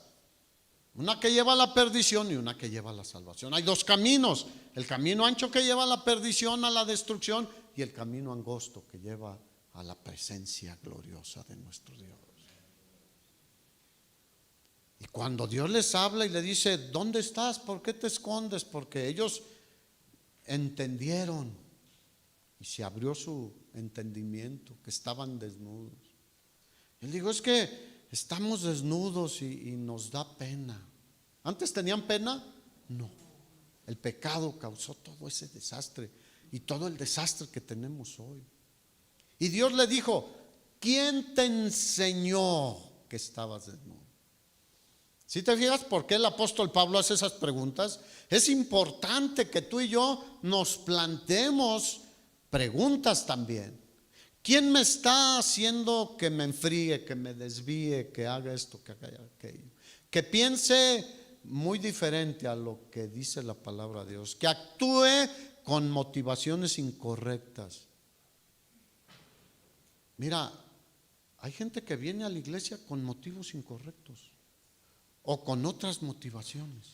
Speaker 1: Una que lleva a la perdición y una que lleva a la salvación. Hay dos caminos. El camino ancho que lleva a la perdición, a la destrucción, y el camino angosto que lleva a la presencia gloriosa de nuestro Dios. Y cuando Dios les habla y le dice, ¿dónde estás? ¿Por qué te escondes? Porque ellos entendieron y se abrió su entendimiento, que estaban desnudos. Él dijo, es que estamos desnudos y nos da pena. ¿Antes tenían pena? No. El pecado causó todo ese desastre y todo el desastre que tenemos hoy. Y Dios le dijo, ¿quién te enseñó que estabas desnudo? ¿Sí te fijas por qué el apóstol Pablo hace esas preguntas? Es importante que tú y yo nos planteemos preguntas también. ¿Quién me está haciendo que me enfríe, que me desvíe, que haga esto, que haga aquello? Que piense muy diferente a lo que dice la palabra de Dios, que actúe con motivaciones incorrectas. Mira, hay gente que viene a la iglesia con motivos incorrectos o con otras motivaciones.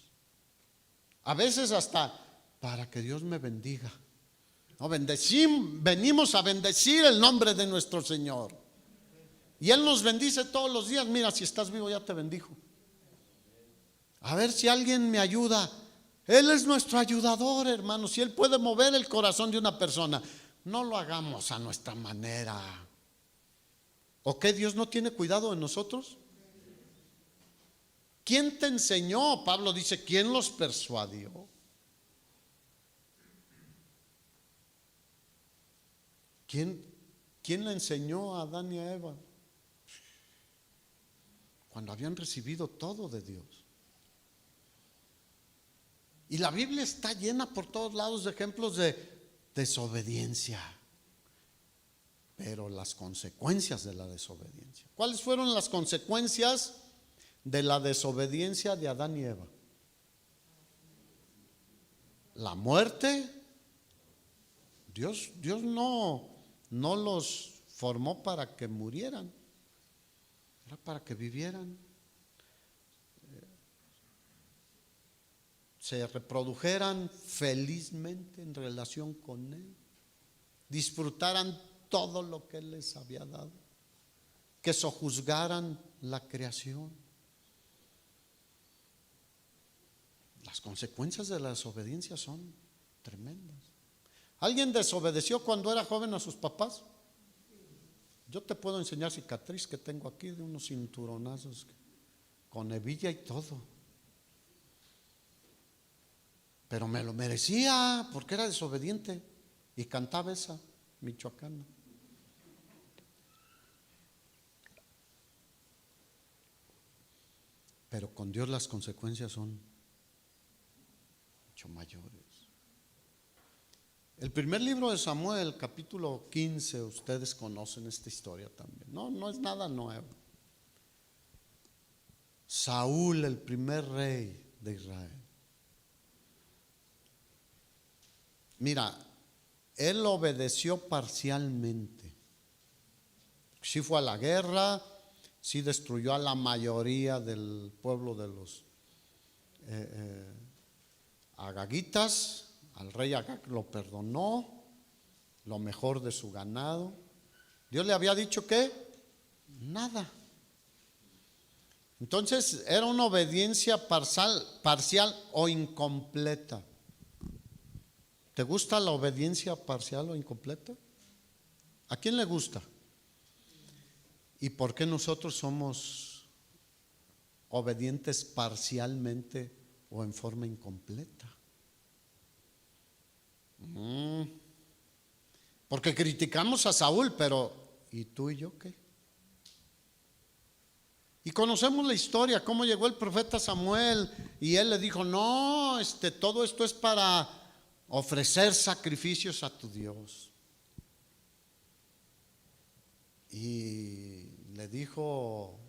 Speaker 1: A veces hasta para que Dios me bendiga. No, venimos a bendecir el nombre de nuestro Señor. Y Él nos bendice todos los días. Mira, si estás vivo ya te bendijo. A ver si alguien me ayuda. Él es nuestro ayudador, hermanos. Si Él puede mover el corazón de una persona, no lo hagamos a nuestra manera. ¿O qué? ¿Dios no tiene cuidado de nosotros? ¿Quién te enseñó? Pablo dice, ¿quién los persuadió? ¿Quién le enseñó a Adán y a Eva? Cuando habían recibido todo de Dios. Y la Biblia está llena por todos lados de ejemplos de desobediencia. Pero las consecuencias de la desobediencia. ¿Cuáles fueron las consecuencias de la desobediencia de Adán y Eva? La muerte. Dios no los formó para que murieran, era para que vivieran, se reprodujeran felizmente en relación con Él, disfrutaran todo lo que Él les había dado, que sojuzgaran la creación. Las consecuencias de la desobediencia son tremendas. ¿Alguien desobedeció cuando era joven a sus papás? Yo te puedo enseñar cicatriz que tengo aquí de unos cinturonazos con hebilla y todo. Pero me lo merecía porque era desobediente y cantaba esa michoacana. Pero con Dios las consecuencias son mucho mayores. El primer libro de Samuel, capítulo 15, ustedes conocen esta historia también. No es nada nuevo. Saúl, el primer rey de Israel. Mira, él obedeció parcialmente. Sí fue a la guerra, sí destruyó a la mayoría del pueblo de los agagitas. Al rey Agag lo perdonó, lo mejor de su ganado. Dios le había dicho que nada. Entonces era una obediencia parcial o incompleta. ¿Te gusta la obediencia parcial o incompleta? ¿A quién le gusta? ¿Y por qué nosotros somos obedientes parcialmente o en forma incompleta? Porque criticamos a Saúl, pero ¿y tú y yo qué? Y conocemos la historia, cómo llegó el profeta Samuel y él le dijo, no, todo esto es para ofrecer sacrificios a tu Dios. Y le dijo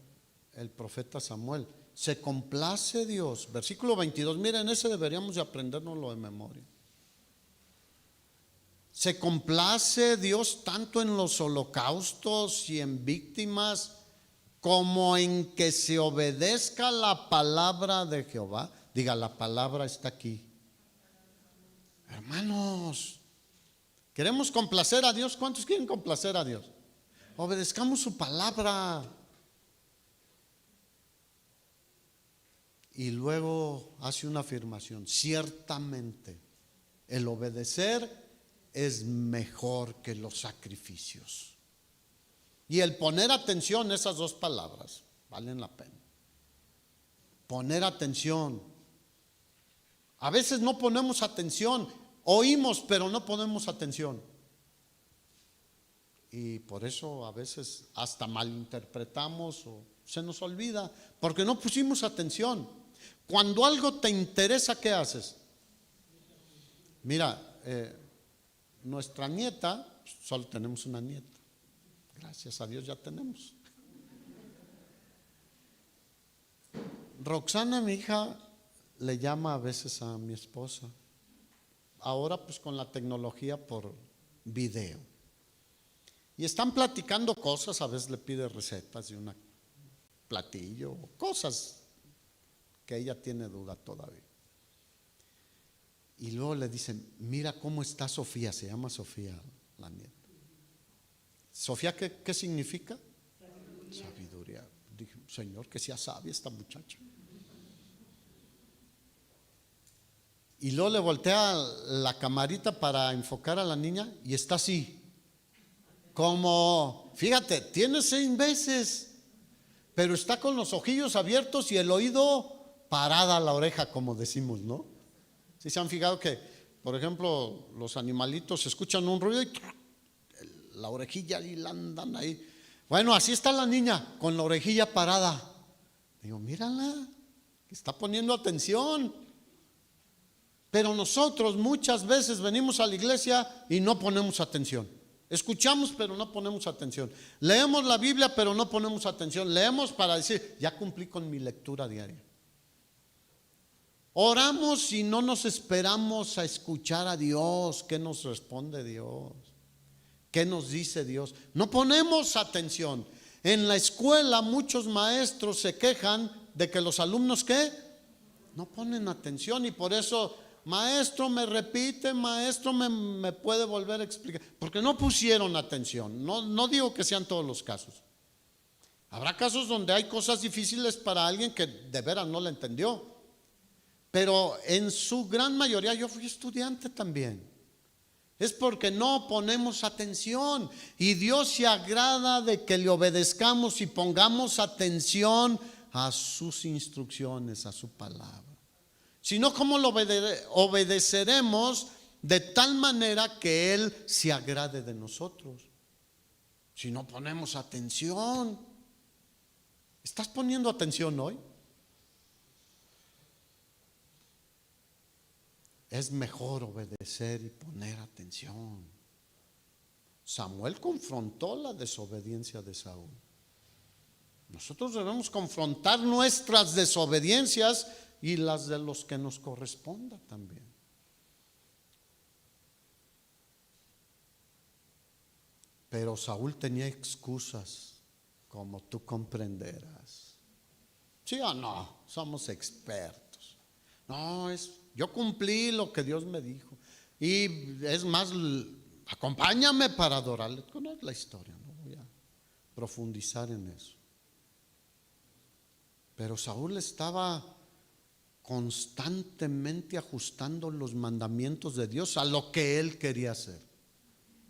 Speaker 1: el profeta Samuel, se complace Dios. Versículo 22, miren, ese deberíamos de aprendérnoslo de memoria. Se complace Dios tanto en los holocaustos y en víctimas como en que se obedezca la palabra de Jehová. Diga, la palabra está aquí. Hermanos, ¿queremos complacer a Dios? ¿Cuántos quieren complacer a Dios? Obedezcamos su palabra. Y luego hace una afirmación, ciertamente el obedecer es mejor que los sacrificios. Y el poner atención, esas dos palabras valen la pena. Poner atención. A veces no ponemos atención, oímos pero no ponemos atención. Y por eso a veces hasta malinterpretamos se nos olvida porque no pusimos atención. Cuando algo te interesa, ¿qué haces? Mira, nuestra nieta, solo tenemos una nieta. Gracias a Dios ya tenemos. Roxana, mi hija, le llama a veces a mi esposa. Ahora pues con la tecnología por video. Y están platicando cosas, a veces le pide recetas de un platillo, cosas que ella tiene duda todavía. Y luego le dicen, mira cómo está Sofía, se llama Sofía la nieta. ¿Sofía qué significa? Sabiduría. Dije, Señor, que sea sabia esta muchacha. Y luego le voltea la camarita para enfocar a la niña y está así. Como, fíjate, tiene 6 meses, pero está con los ojillos abiertos y el oído parada a la oreja, como decimos, ¿no? ¿Sí se han fijado que, por ejemplo, los animalitos escuchan un ruido y la orejilla y la andan ahí? Bueno, así está la niña, con la orejilla parada. Digo, mírala, que está poniendo atención. Pero nosotros muchas veces venimos a la iglesia y no ponemos atención. Escuchamos pero no ponemos atención. Leemos la Biblia pero no ponemos atención. Leemos para decir, ya cumplí con mi lectura diaria. Oramos y no nos esperamos a escuchar a Dios. ¿Qué nos responde Dios? ¿Qué nos dice Dios? No ponemos atención. En la escuela muchos maestros se quejan de que los alumnos ¿qué? No ponen atención y por eso... Maestro, me repite, maestro, me puede volver a explicar. Porque no pusieron atención. No digo que sean todos los casos. Habrá casos donde hay cosas difíciles para alguien que de veras no la entendió. Pero en su gran mayoría, yo fui estudiante también. Es porque no ponemos atención. Y Dios se agrada de que le obedezcamos y pongamos atención a sus instrucciones, a su palabra. Si no, ¿cómo lo obedeceremos de tal manera que Él se agrade de nosotros? Si no ponemos atención. ¿Estás poniendo atención hoy? Es mejor obedecer y poner atención. Samuel confrontó la desobediencia de Saúl. Nosotros debemos confrontar nuestras desobediencias y las de los que nos corresponda también. Pero Saúl tenía excusas, como tú comprenderás. ¿Sí o no? Somos expertos. No, yo cumplí lo que Dios me dijo. Y es más, acompáñame para adorarle. Conoces la historia, no voy a profundizar en eso. Pero Saúl estaba constantemente ajustando los mandamientos de Dios a lo que él quería hacer.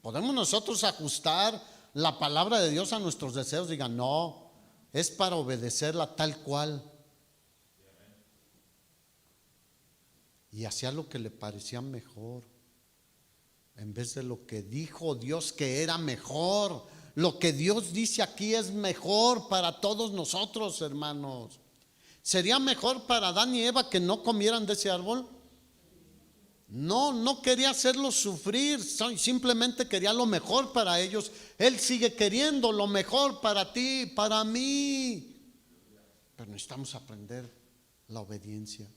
Speaker 1: ¿Podemos nosotros ajustar la palabra de Dios a nuestros deseos? Digan, no, es para obedecerla tal cual. Y hacía lo que le parecía mejor, en vez de lo que dijo Dios que era mejor. Lo que Dios dice aquí es mejor para todos nosotros, hermanos. ¿Sería mejor para Adán y Eva que no comieran de ese árbol? No quería hacerlos sufrir, simplemente quería lo mejor para ellos. Él sigue queriendo lo mejor para ti, para mí. Pero necesitamos aprender la obediencia.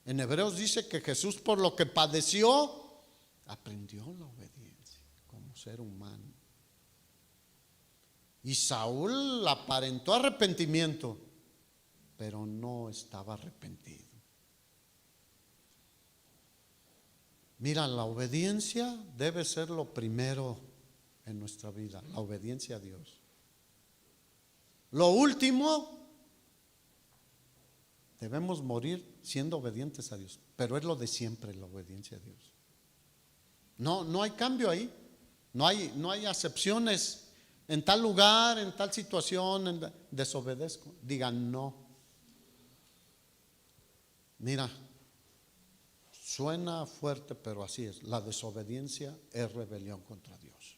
Speaker 1: En Hebreos dice que Jesús, por lo que padeció, aprendió la obediencia como ser humano. Y Saúl aparentó arrepentimiento, pero no estaba arrepentido. Mira, la obediencia debe ser lo primero en nuestra vida, la obediencia a Dios. Lo último, debemos morir siendo obedientes a Dios, pero es lo de siempre, la obediencia a Dios. No hay cambio ahí, no hay acepciones. En tal lugar, en tal situación, desobedezco. Digan no. Mira, suena fuerte, pero así es. La desobediencia es rebelión contra Dios.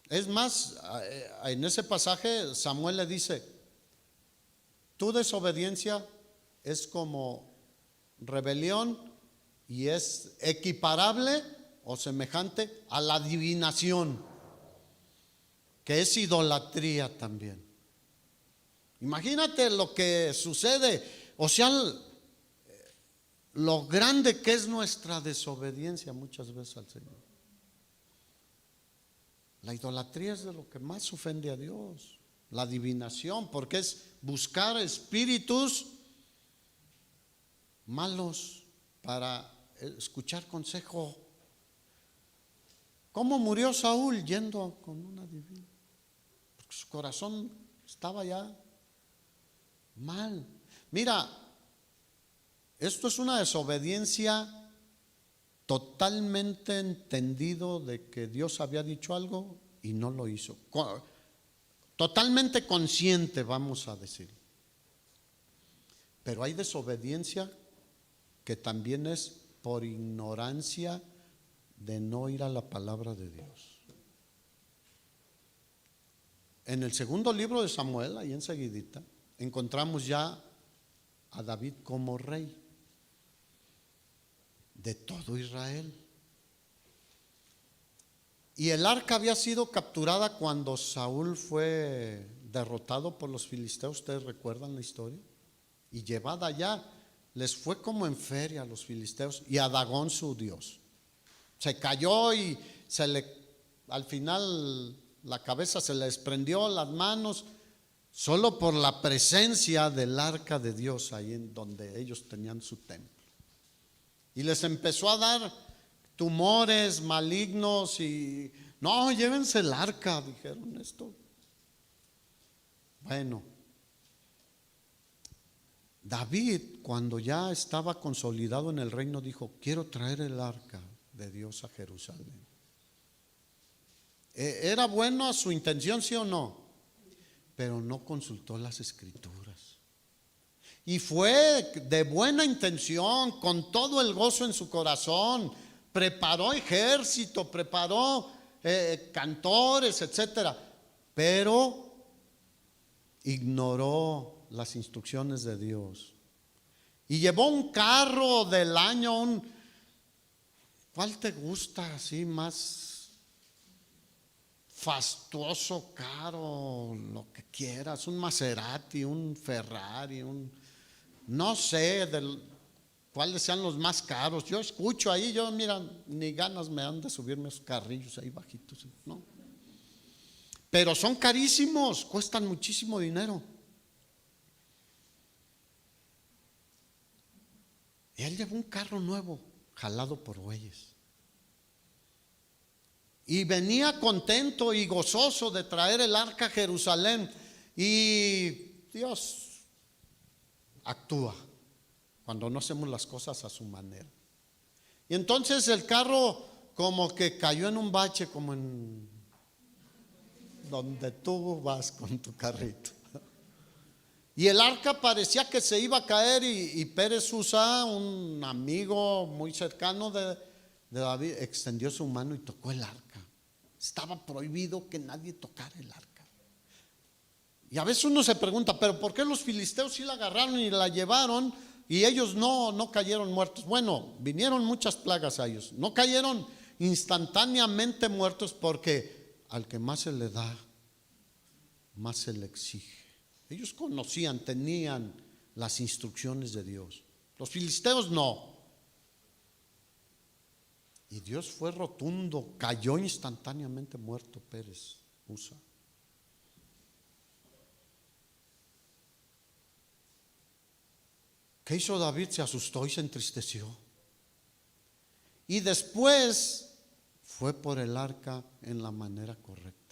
Speaker 1: Es más, en ese pasaje Samuel le dice, tu desobediencia es como rebelión y es equiparable o semejante a la adivinación, que es idolatría también. Imagínate lo que sucede, o sea, lo grande que es nuestra desobediencia muchas veces al Señor. La idolatría es de lo que más ofende a Dios. La adivinación, porque es buscar espíritus malos para escuchar consejo. ¿Cómo murió Saúl? Yendo con una adivina. Porque su corazón estaba ya mal. Mira, esto es una desobediencia totalmente entendido de que Dios había dicho algo y no lo hizo. Totalmente consciente, vamos a decir. Pero hay desobediencia que también es por ignorancia de no ir a la palabra de Dios. En el segundo libro de Samuel, ahí enseguidita, encontramos ya a David como rey de todo Israel. Y el arca había sido capturada cuando Saúl fue derrotado por los filisteos, ustedes recuerdan la historia, y llevada allá. Les fue como en feria a los filisteos y a Dagón su dios. Se cayó y al final la cabeza se le desprendió, las manos, solo por la presencia del arca de Dios ahí en donde ellos tenían su templo. Y les empezó a dar tumores malignos y no, llévense el arca, dijeron esto. Bueno, David, cuando ya estaba consolidado en el reino, dijo, quiero traer el arca de Dios a Jerusalén. ¿Era buena su intención, sí o no? Pero no consultó las escrituras. Y fue de buena intención, con todo el gozo en su corazón, preparó ejército, preparó cantores, etcétera, pero ignoró las instrucciones de Dios. Y llevó un carro del año, ¿cuál te gusta así más fastuoso, caro, lo que quieras? Un Maserati, un Ferrari, no sé cuáles sean los más caros. Yo escucho ahí, mira, ni ganas me dan de subirme a esos carrillos ahí bajitos, ¿no? Pero son carísimos, cuestan muchísimo dinero. Y él llevó un carro nuevo, jalado por bueyes. Y venía contento y gozoso de traer el arca a Jerusalén. Y Dios actúa cuando no hacemos las cosas a su manera. Y entonces el carro como que cayó en un bache, como en donde tú vas con tu carrito. Y el arca parecía que se iba a caer y Pérez Usa, un amigo muy cercano de David, extendió su mano y tocó el arca. Estaba prohibido que nadie tocara el arca. Y a veces uno se pregunta, pero ¿por qué los filisteos sí la agarraron y la llevaron y ellos no cayeron muertos? Bueno, vinieron muchas plagas a ellos. No cayeron instantáneamente muertos porque al que más se le da, más se le exige. Ellos conocían, tenían las instrucciones de Dios. Los filisteos no. Y Dios fue rotundo, cayó instantáneamente muerto Pérez Usa. ¿Qué hizo David? Se asustó y se entristeció. Y después fue por el arca en la manera correcta.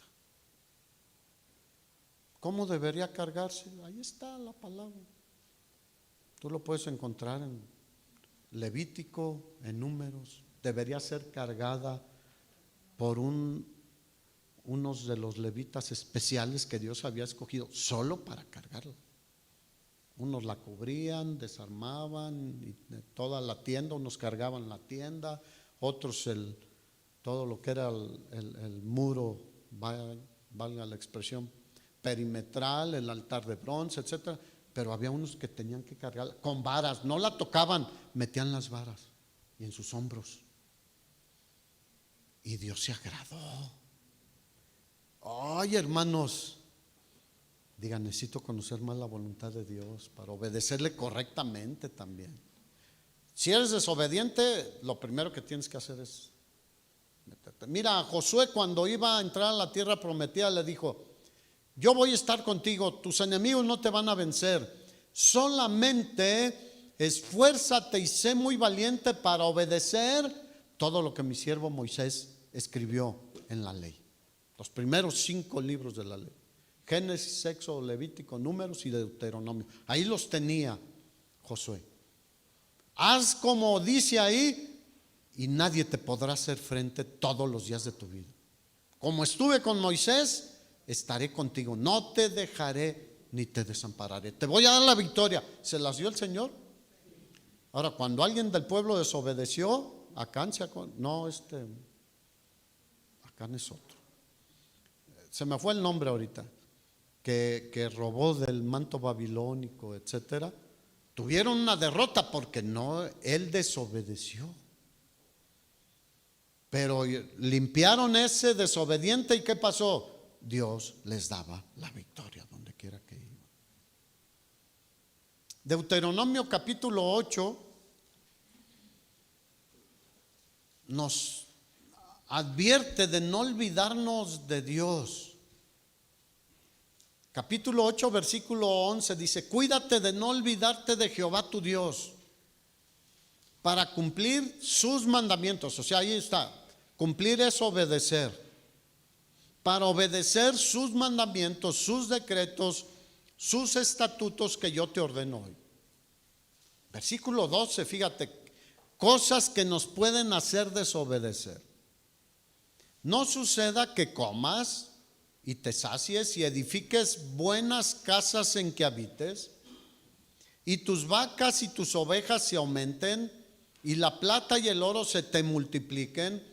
Speaker 1: ¿Cómo debería cargarse? Ahí está la palabra. Tú lo puedes encontrar en Levítico, en Números. Debería ser cargada por unos de los levitas especiales que Dios había escogido solo para cargarla. Unos la cubrían, desarmaban y toda la tienda, unos cargaban la tienda, otros todo lo que era el muro valga la expresión, perimetral, el altar de bronce, etcétera. Pero había unos que tenían que cargar con varas, no la tocaban, metían las varas y en sus hombros. Y Dios se agradó. Ay, hermanos, digan, necesito conocer más la voluntad de Dios para obedecerle correctamente también. Si eres desobediente, lo primero que tienes que hacer es meterte. Mira, Josué cuando iba a entrar a la tierra prometida le dijo: yo voy a estar contigo, tus enemigos no te van a vencer, solamente esfuérzate y sé muy valiente para obedecer todo lo que mi siervo Moisés escribió en la ley. Los primeros 5 libros de la ley: Génesis, Éxodo, Levítico, Números y Deuteronomio. Ahí los tenía Josué. Haz como dice ahí y nadie te podrá hacer frente todos los días de tu vida. Como estuve con Moisés, estaré contigo, no te dejaré ni te desampararé, te voy a dar la victoria. ¿Se las dio el Señor? Ahora, cuando alguien del pueblo desobedeció, Acán es otro, se me fue el nombre ahorita, que robó del manto babilónico, etcétera. Tuvieron una derrota porque él desobedeció. Pero limpiaron ese desobediente, ¿y qué pasó? Dios les daba la victoria donde quiera que iban. Deuteronomio capítulo 8 nos advierte de no olvidarnos de Dios. Capítulo 8 versículo 11 dice: cuídate de no olvidarte de Jehová tu Dios para cumplir sus mandamientos. O sea, ahí está, cumplir es obedecer. Para obedecer sus mandamientos, sus decretos, sus estatutos que yo te ordeno hoy. Versículo 12, fíjate, cosas que nos pueden hacer desobedecer. No suceda que comas y te sacies y edifiques buenas casas en que habites, y tus vacas y tus ovejas se aumenten, y la plata y el oro se te multipliquen,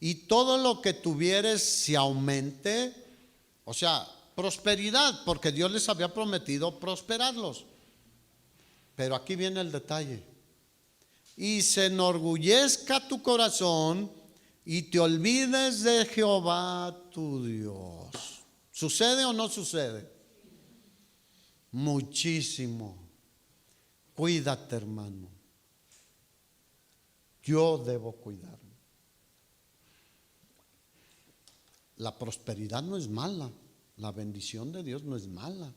Speaker 1: y todo lo que tuvieres se aumente. O sea, prosperidad, porque Dios les había prometido prosperarlos. Pero aquí viene el detalle: y se enorgullezca tu corazón y te olvides de Jehová tu Dios. ¿Sucede o no sucede? Muchísimo. Cuídate, hermano. Yo debo cuidarme. La prosperidad no es mala, la bendición de Dios no es mala.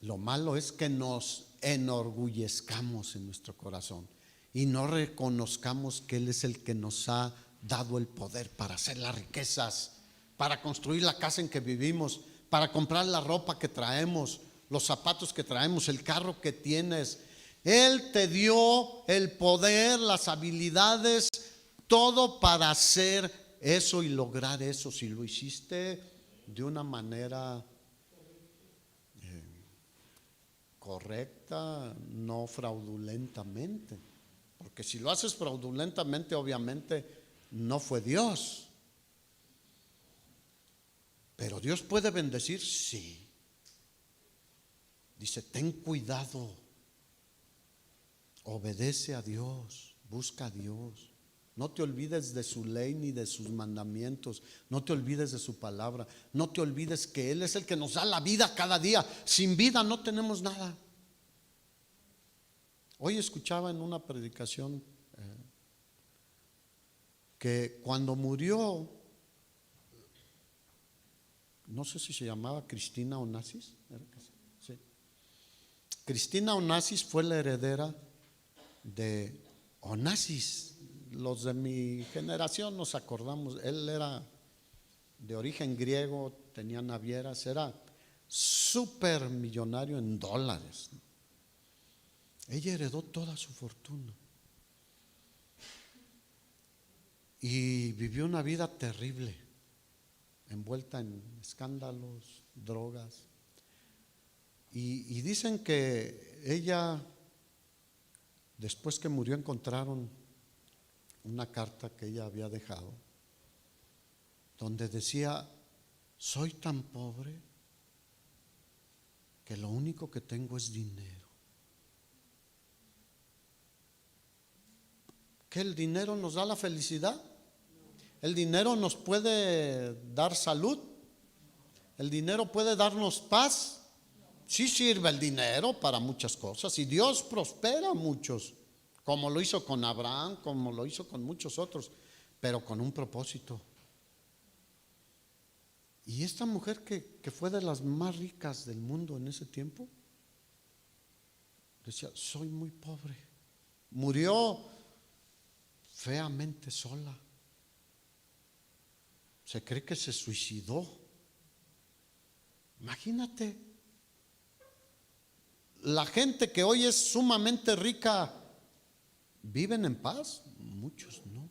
Speaker 1: Lo malo es que nos enorgullezcamos en nuestro corazón y no reconozcamos que Él es el que nos ha dado el poder para hacer las riquezas, para construir la casa en que vivimos, para comprar la ropa que traemos, los zapatos que traemos, el carro que tienes. Él te dio el poder, las habilidades, todo para hacer eso y lograr eso, si lo hiciste de una manera correcta, no fraudulentamente. Porque si lo haces fraudulentamente, obviamente no fue Dios. Pero Dios puede bendecir, sí. Dice: ten cuidado, obedece a Dios, busca a Dios. No te olvides de su ley ni de sus mandamientos. No te olvides de su palabra. No te olvides que Él es el que nos da la vida cada día. Sin vida no tenemos nada. Hoy escuchaba en una predicación que cuando murió, no sé si se llamaba Cristina Onassis, sí. Cristina Onassis fue la heredera de Onassis. Los de mi generación nos acordamos, él era de origen griego, tenía navieras, era súper millonario en dólares. Ella heredó toda su fortuna y vivió una vida terrible, envuelta en escándalos, drogas. Y dicen que ella, después que murió, encontraron una carta que ella había dejado donde decía: soy tan pobre que lo único que tengo es dinero. ¿Que el dinero nos da la felicidad? ¿El dinero nos puede dar salud? ¿El dinero puede darnos paz? Sí sirve el dinero para muchas cosas y Dios prospera a muchos, como lo hizo con Abraham, como lo hizo con muchos otros, pero con un propósito. Y esta mujer que fue de las más ricas del mundo en ese tiempo, decía: soy muy pobre. Murió feamente sola. Se cree que se suicidó. Imagínate, la gente que hoy es sumamente rica, ¿viven en paz? Muchos no.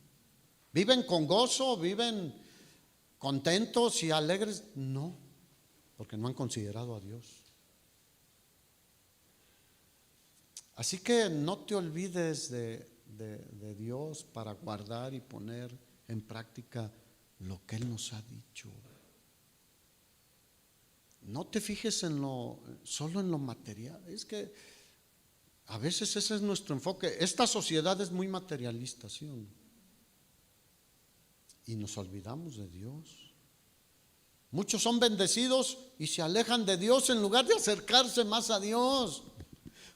Speaker 1: ¿Viven con gozo? ¿Viven contentos y alegres? No, porque no han considerado a Dios. Así que no te olvides de Dios para guardar y poner en práctica lo que Él nos ha dicho. No te fijes solo en lo material. Es que a veces ese es nuestro enfoque. Esta sociedad es muy materialista, ¿sí o no? Y nos olvidamos de Dios. Muchos son bendecidos y se alejan de Dios en lugar de acercarse más a Dios.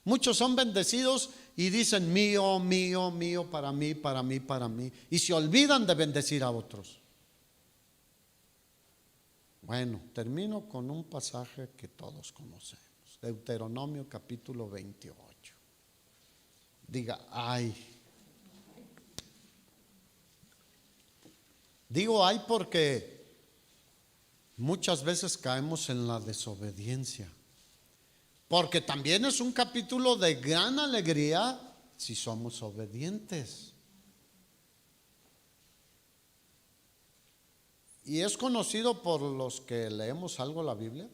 Speaker 1: Muchos son bendecidos y dicen: mío, mío, mío, para mí, para mí, para mí. Y se olvidan de bendecir a otros. Bueno, termino con un pasaje que todos conocemos. Deuteronomio capítulo 28. Diga: ay. Digo ay porque muchas veces caemos en la desobediencia. Porque también es un capítulo de gran alegría si somos obedientes. Y es conocido por los que leemos algo la Biblia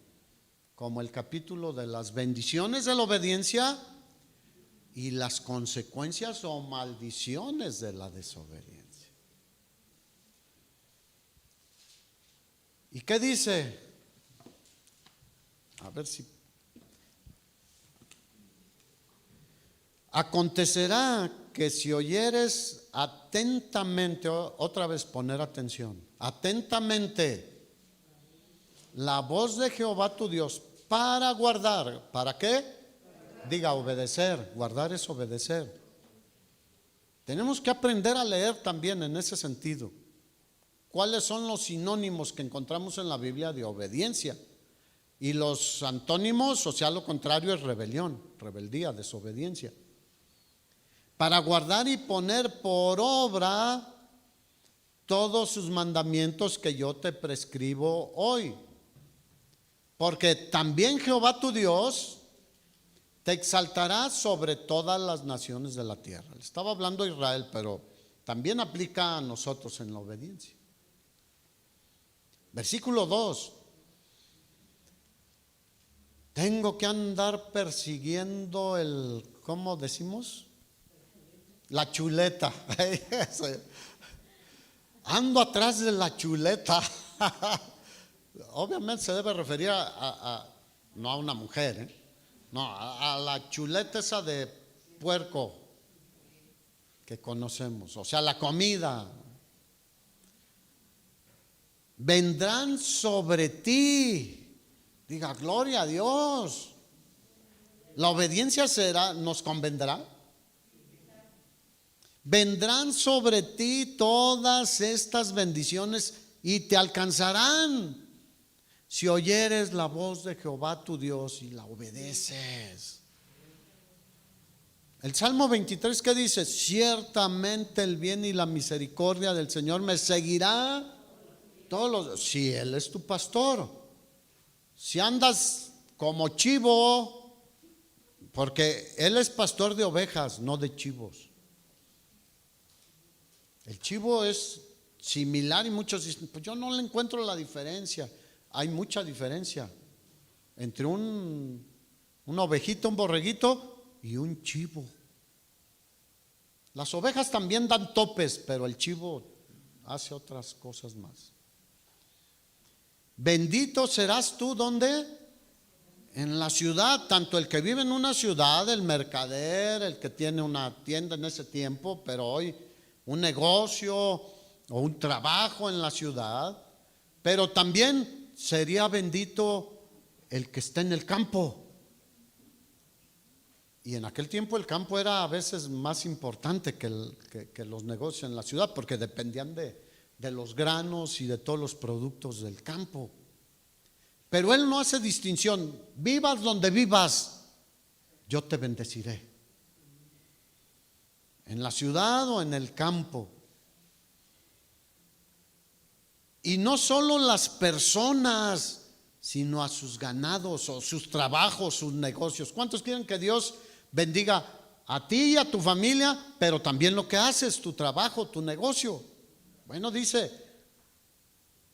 Speaker 1: como el capítulo de las bendiciones de la obediencia y las consecuencias o maldiciones de la desobediencia. ¿Y qué dice? A ver si. Acontecerá que si oyeres atentamente, otra vez poner atención, atentamente la voz de Jehová tu Dios para guardar. ¿Para qué? Diga: obedecer. Guardar es obedecer. Tenemos que aprender a leer también en ese sentido. ¿Cuáles son los sinónimos que encontramos en la Biblia de obediencia? Y los antónimos, o sea, lo contrario es rebelión, rebeldía, desobediencia. Para guardar y poner por obra todos sus mandamientos que yo te prescribo hoy. Porque también Jehová tu Dios te exaltará sobre todas las naciones de la tierra. Le estaba hablando a Israel, pero también aplica a nosotros en la obediencia. Versículo 2. Tengo que andar persiguiendo ¿cómo decimos? La chuleta. Ando atrás de la chuleta. Obviamente se debe referir no a una mujer, no, a la chuleta esa de puerco que conocemos, o sea, la comida. Vendrán sobre ti. Diga: gloria a Dios. La obediencia nos convendrá. Vendrán sobre ti todas estas bendiciones y te alcanzarán si oyeres la voz de Jehová tu Dios y la obedeces. El Salmo 23, ¿qué dice? Ciertamente el bien y la misericordia del Señor me seguirá todos los. Si Él es tu pastor, si andas como chivo, porque Él es pastor de ovejas, no de chivos. El chivo es similar y muchos dicen: pues yo no le encuentro la diferencia. Hay mucha diferencia entre una ovejita, un borreguito y un chivo. Las ovejas también dan topes, pero el chivo hace otras cosas más. Bendito serás tú, ¿dónde? En la ciudad, tanto el que vive en una ciudad, el mercader, el que tiene una tienda en ese tiempo, pero hoy un negocio o un trabajo en la ciudad, pero también sería bendito el que está en el campo. Y en aquel tiempo el campo era a veces más importante que los negocios en la ciudad, porque dependían de los granos y de todos los productos del campo. Pero Él no hace distinción. Vivas donde vivas, yo te bendeciré. En la ciudad o en el campo. Y no solo las personas, sino a sus ganados o sus trabajos, sus negocios. ¿Cuántos quieren que Dios bendiga a ti y a tu familia, pero también lo que haces, tu trabajo, tu negocio? Bueno, dice,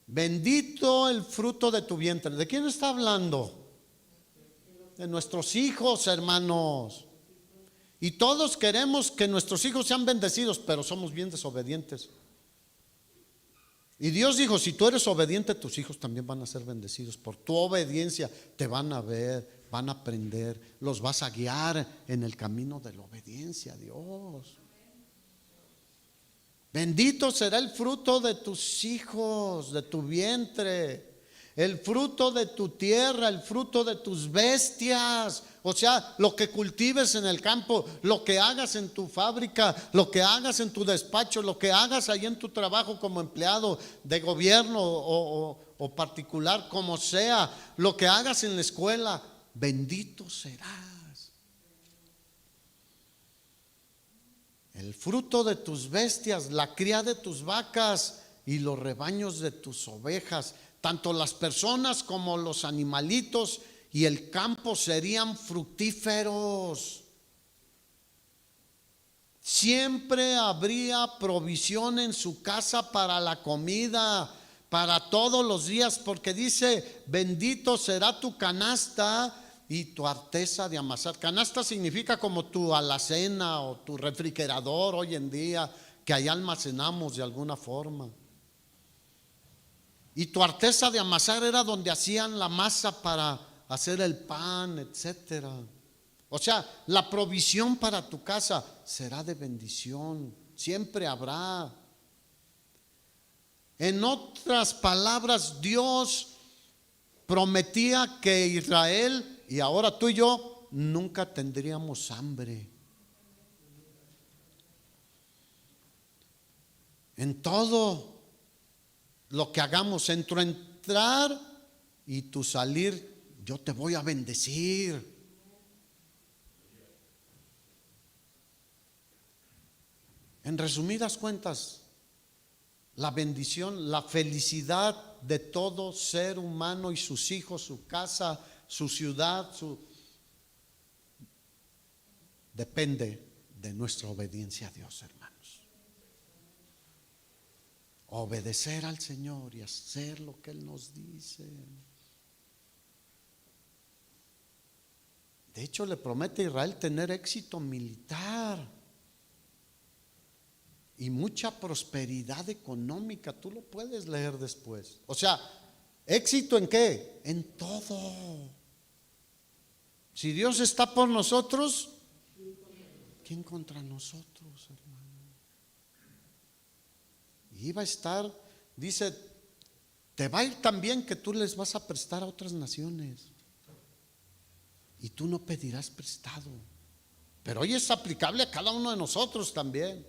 Speaker 1: bendito el fruto de tu vientre. ¿De quién está hablando? De nuestros hijos, hermanos. Y todos queremos que nuestros hijos sean bendecidos, pero somos bien desobedientes. Y Dios dijo, si tú eres obediente, tus hijos también van a ser bendecidos. Por tu obediencia te van a ver, van a aprender, los vas a guiar en el camino de la obediencia a Dios. Bendito será el fruto de tus hijos, de tu vientre, el fruto de tu tierra, el fruto de tus bestias. O sea, lo que cultives en el campo, lo que hagas en tu fábrica, lo que hagas en tu despacho, lo que hagas ahí en tu trabajo como empleado de gobierno o particular, como sea, lo que hagas en la escuela, bendito serás. El fruto de tus bestias, la cría de tus vacas y los rebaños de tus ovejas, tanto las personas como los animalitos y el campo serían fructíferos. Siempre habría provisión en su casa para la comida, para todos los días, porque dice, bendito será tu canasta y tu arteza de amasar. Canasta significa como tu alacena o tu refrigerador hoy en día, que ahí almacenamos de alguna forma. Y tu arteza de amasar era donde hacían la masa para hacer el pan, etcétera. O sea, la provisión para tu casa será de bendición, siempre habrá. En otras palabras, Dios prometía que Israel, y ahora tú y yo, nunca tendríamos hambre. En todo lo que hagamos, en tu entrar y tu salir, yo te voy a bendecir. En resumidas cuentas, la bendición, la felicidad de todo ser humano y sus hijos, su casa, su ciudad, depende de nuestra obediencia a Dios, hermanos. Obedecer al Señor y hacer lo que Él nos dice. De hecho, le promete a Israel tener éxito militar y mucha prosperidad económica. Tú lo puedes leer después. O sea, ¿éxito en qué? En todo. Si Dios está por nosotros, ¿quién contra nosotros, hermano? Y iba a estar, dice, te va a ir tan bien que tú les vas a prestar a otras naciones y tú no pedirás prestado. Pero hoy es aplicable a cada uno de nosotros también.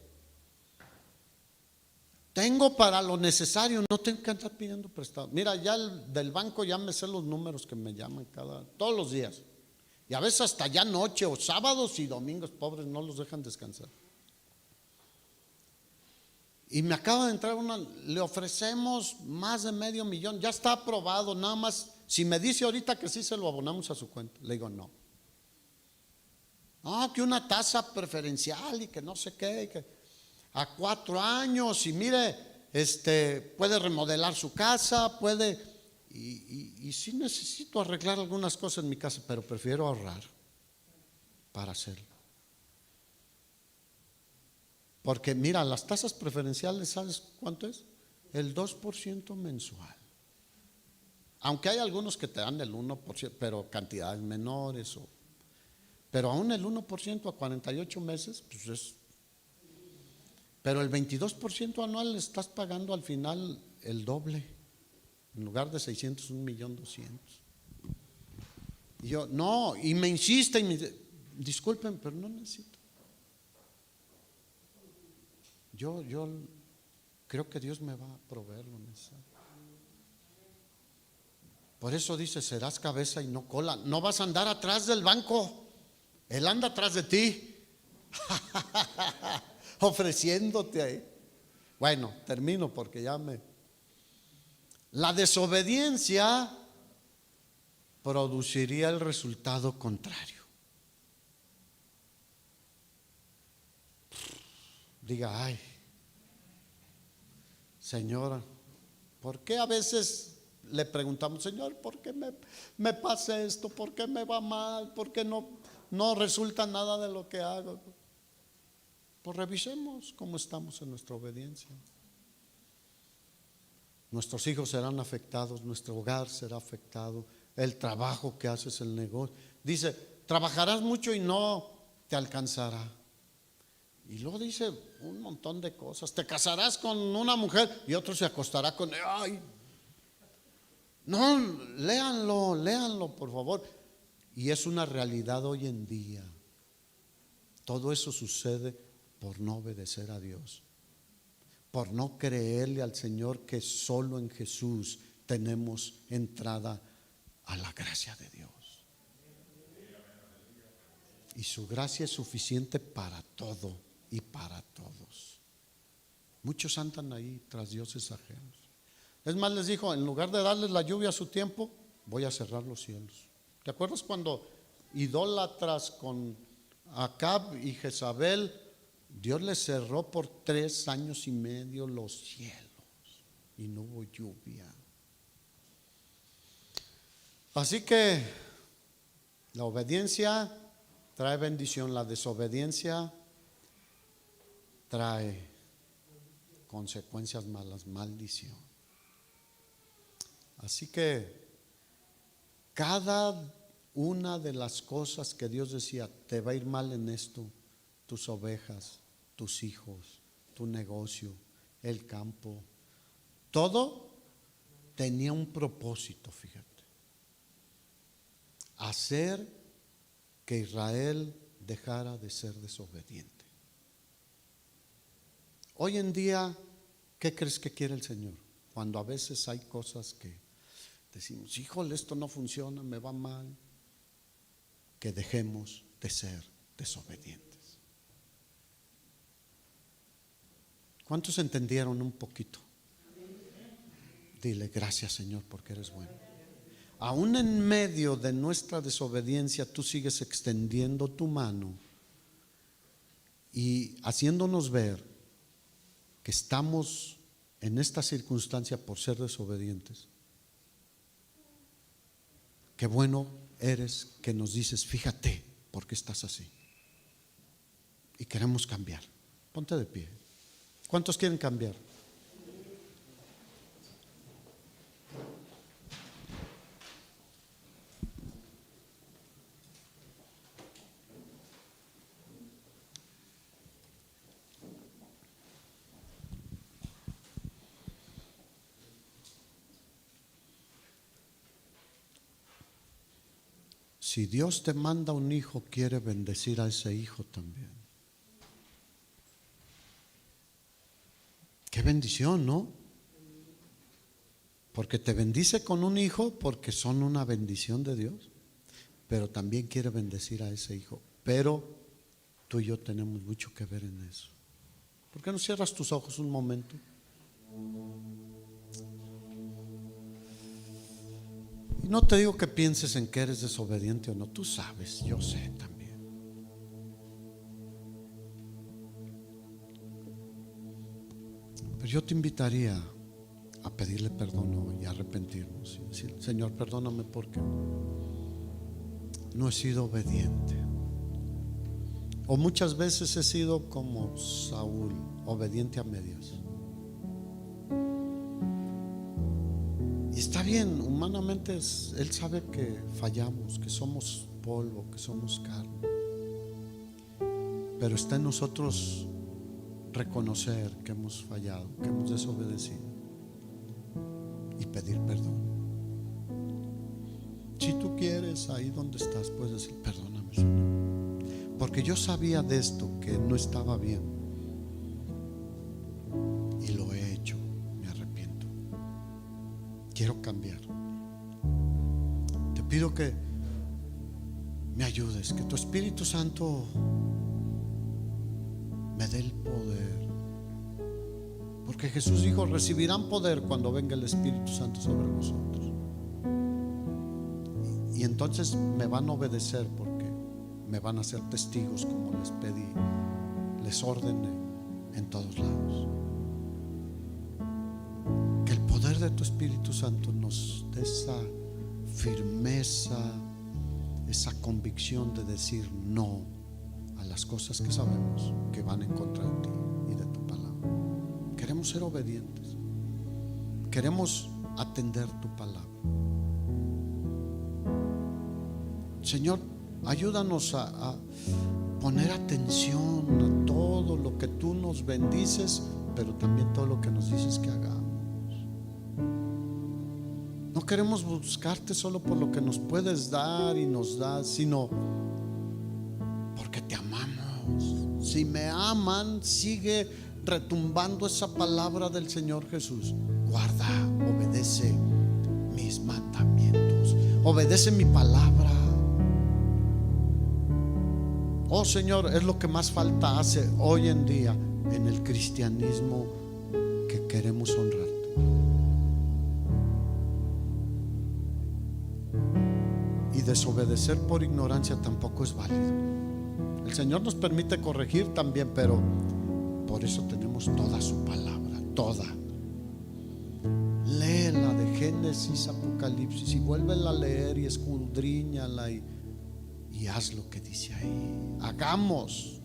Speaker 1: Tengo para lo necesario, no tengo que andar pidiendo prestado. Mira, ya del banco ya me sé los números que me llaman todos los días. Y a veces hasta ya noche o sábados y domingos, pobres, no los dejan descansar. Y me acaba de entrar le ofrecemos más de $500,000, ya está aprobado, nada más, si me dice ahorita que sí se lo abonamos a su cuenta, le digo no. No, que una tasa preferencial y que no sé qué, que a 4 años y mire, puede remodelar su casa, puede, y sí necesito arreglar algunas cosas en mi casa, pero prefiero ahorrar para hacerlo. Porque mira, las tasas preferenciales, ¿sabes cuánto es? El 2% mensual. Aunque hay algunos que te dan el 1%, pero cantidades menores. Pero aún el 1% a 48 meses, pues es. Pero el 22% anual le estás pagando al final el doble. En lugar de 600, 1.200.000. Y yo, no, y me insiste y me dice, disculpen, pero no necesito. Yo creo que Dios me va a proveer lo necesario. Por eso dice, serás cabeza y no cola. No vas a andar atrás del banco. Él anda atrás de ti. Ofreciéndote ahí. Bueno, termino porque ya me... La desobediencia produciría el resultado contrario. Diga, ay, Señora, ¿por qué a veces le preguntamos, Señor, ¿por qué me pasa esto? ¿Por qué me va mal? ¿Por qué no resulta nada de lo que hago? Pues revisemos cómo estamos en nuestra obediencia. Nuestros hijos serán afectados, nuestro hogar será afectado, el trabajo que haces, el negocio. Dice, trabajarás mucho y no te alcanzará. Y luego dice un montón de cosas. Te casarás con una mujer y otro se acostará con ella. Ay, no, léanlo por favor. Y es una realidad hoy en día. Todo eso sucede por no obedecer a Dios, por no creerle al Señor que solo en Jesús tenemos entrada a la gracia de Dios. Y su gracia es suficiente para todo y para todos. Muchos andan ahí tras dioses ajenos. Es más, les dijo, en lugar de darles la lluvia a su tiempo, voy a cerrar los cielos. ¿Te acuerdas cuando idólatras con Acab y Jezabel, Dios les cerró por 3 años y medio los cielos y no hubo lluvia? Así que la obediencia trae bendición, la desobediencia trae consecuencias malas, maldición. Así que cada una de las cosas que Dios decía, te va a ir mal en esto, tus ovejas, tus hijos, tu negocio, el campo, todo tenía un propósito, fíjate. Hacer que Israel dejara de ser desobediente. Hoy en día, ¿qué crees que quiere el Señor? Cuando a veces hay cosas que decimos, híjole, esto no funciona, me va mal, que dejemos de ser desobedientes. ¿Cuántos entendieron un poquito? Dile, gracias Señor porque eres bueno. Aún en medio de nuestra desobediencia, tú sigues extendiendo tu mano y haciéndonos ver que estamos en esta circunstancia por ser desobedientes. Qué bueno eres que nos dices, fíjate por qué estás así. Y queremos cambiar. Ponte de pie. ¿Cuántos quieren cambiar? Si Dios te manda un hijo, quiere bendecir a ese hijo también. Qué bendición, ¿no? Porque te bendice con un hijo porque son una bendición de Dios, pero también quiere bendecir a ese hijo. Pero tú y yo tenemos mucho que ver en eso. ¿Por qué no cierras tus ojos un momento? Y no te digo que pienses en que eres desobediente o no, tú sabes, yo sé también. Pero yo te invitaría a pedirle perdón hoy y arrepentirnos y decir, Señor, perdóname porque no he sido obediente. O muchas veces he sido como Saúl, obediente a medias. Y está bien. bien, humanamente Él sabe que fallamos, que somos polvo, que somos carne, pero está en nosotros reconocer que hemos fallado, que hemos desobedecido y pedir perdón. Si tú quieres, ahí donde estás, puedes decir: perdóname, Señor, porque yo sabía de esto, que no estaba bien, y lo he hecho, me arrepiento, quiero cambiar. Te pido que me ayudes, que tu Espíritu Santo me dé el poder, porque Jesús dijo: recibirán poder cuando venga el Espíritu Santo sobre vosotros. Y entonces me van a obedecer, porque me van a ser testigos, como les pedí, les ordené en todos lados. Que el poder de tu Espíritu Santo nos dé esa firmeza, esa convicción de decir no a las cosas que sabemos que van en contra de ti y de tu palabra. Queremos ser obedientes, queremos atender tu palabra. Señor, ayúdanos a poner atención a todo lo que tú nos bendices, pero también todo lo que nos dices que hagamos. No queremos buscarte solo por lo que nos puedes dar y nos das, sino porque te amamos. Si me aman, sigue retumbando esa palabra del Señor Jesús: guarda, obedece mis mandamientos, obedece mi palabra. Oh Señor, es lo que más falta hace hoy en día en el cristianismo, que queremos honrarte. Y desobedecer por ignorancia tampoco es válido. El Señor nos permite corregir también, pero por eso tenemos toda su palabra, toda. Léela de Génesis, Apocalipsis, y vuélvela a leer y escudriñala y haz lo que dice ahí. Hagamos,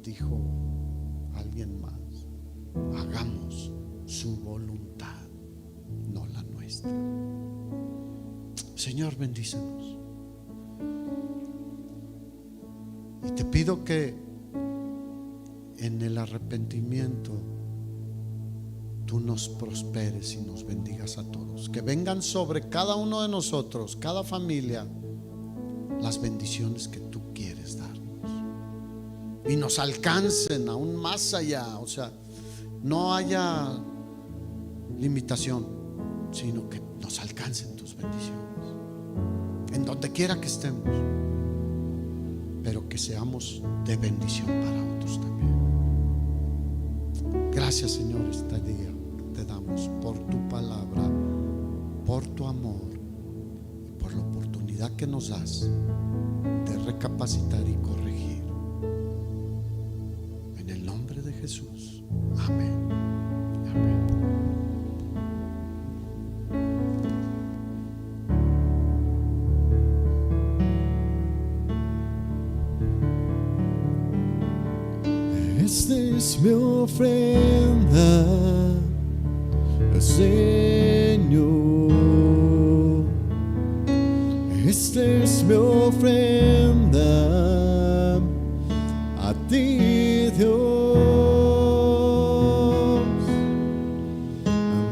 Speaker 1: dijo alguien más, hagamos su voluntad, no la nuestra. Señor, bendícenos. Y te pido que en el arrepentimiento tú nos prosperes y nos bendigas a todos. Que vengan sobre cada uno de nosotros, cada familia, las bendiciones que tú quieres darnos y nos alcancen aún más allá. O sea, no haya limitación, sino que nos alcancen tus bendiciones en donde quiera que estemos, pero que seamos de bendición para otros también. Gracias, Señor, este día te damos por tu palabra, por tu amor y por la oportunidad que nos das de recapacitar y corregir. En el nombre de Jesús, amén. Amén.
Speaker 2: Esta es mi ofrenda, Señor. Esta es mi ofrenda a ti, Dios.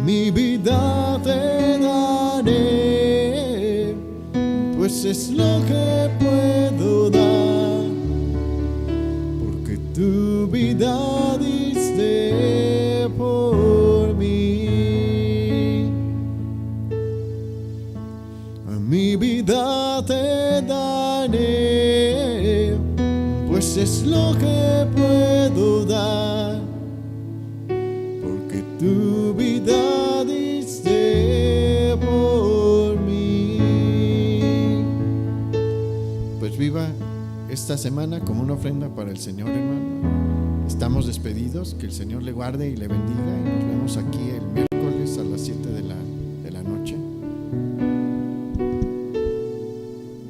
Speaker 2: Mi vida te daré, pues es lo que puedo dar, porque tu vida diste por mí. Mi vida te daré, pues es lo que puedo dar, porque tu vida diste por mí. Pues viva esta semana como una ofrenda para el Señor, hermano. Estamos despedidos, que el Señor le guarde y le bendiga, y nos vemos aquí el miércoles a las 7 de la noche.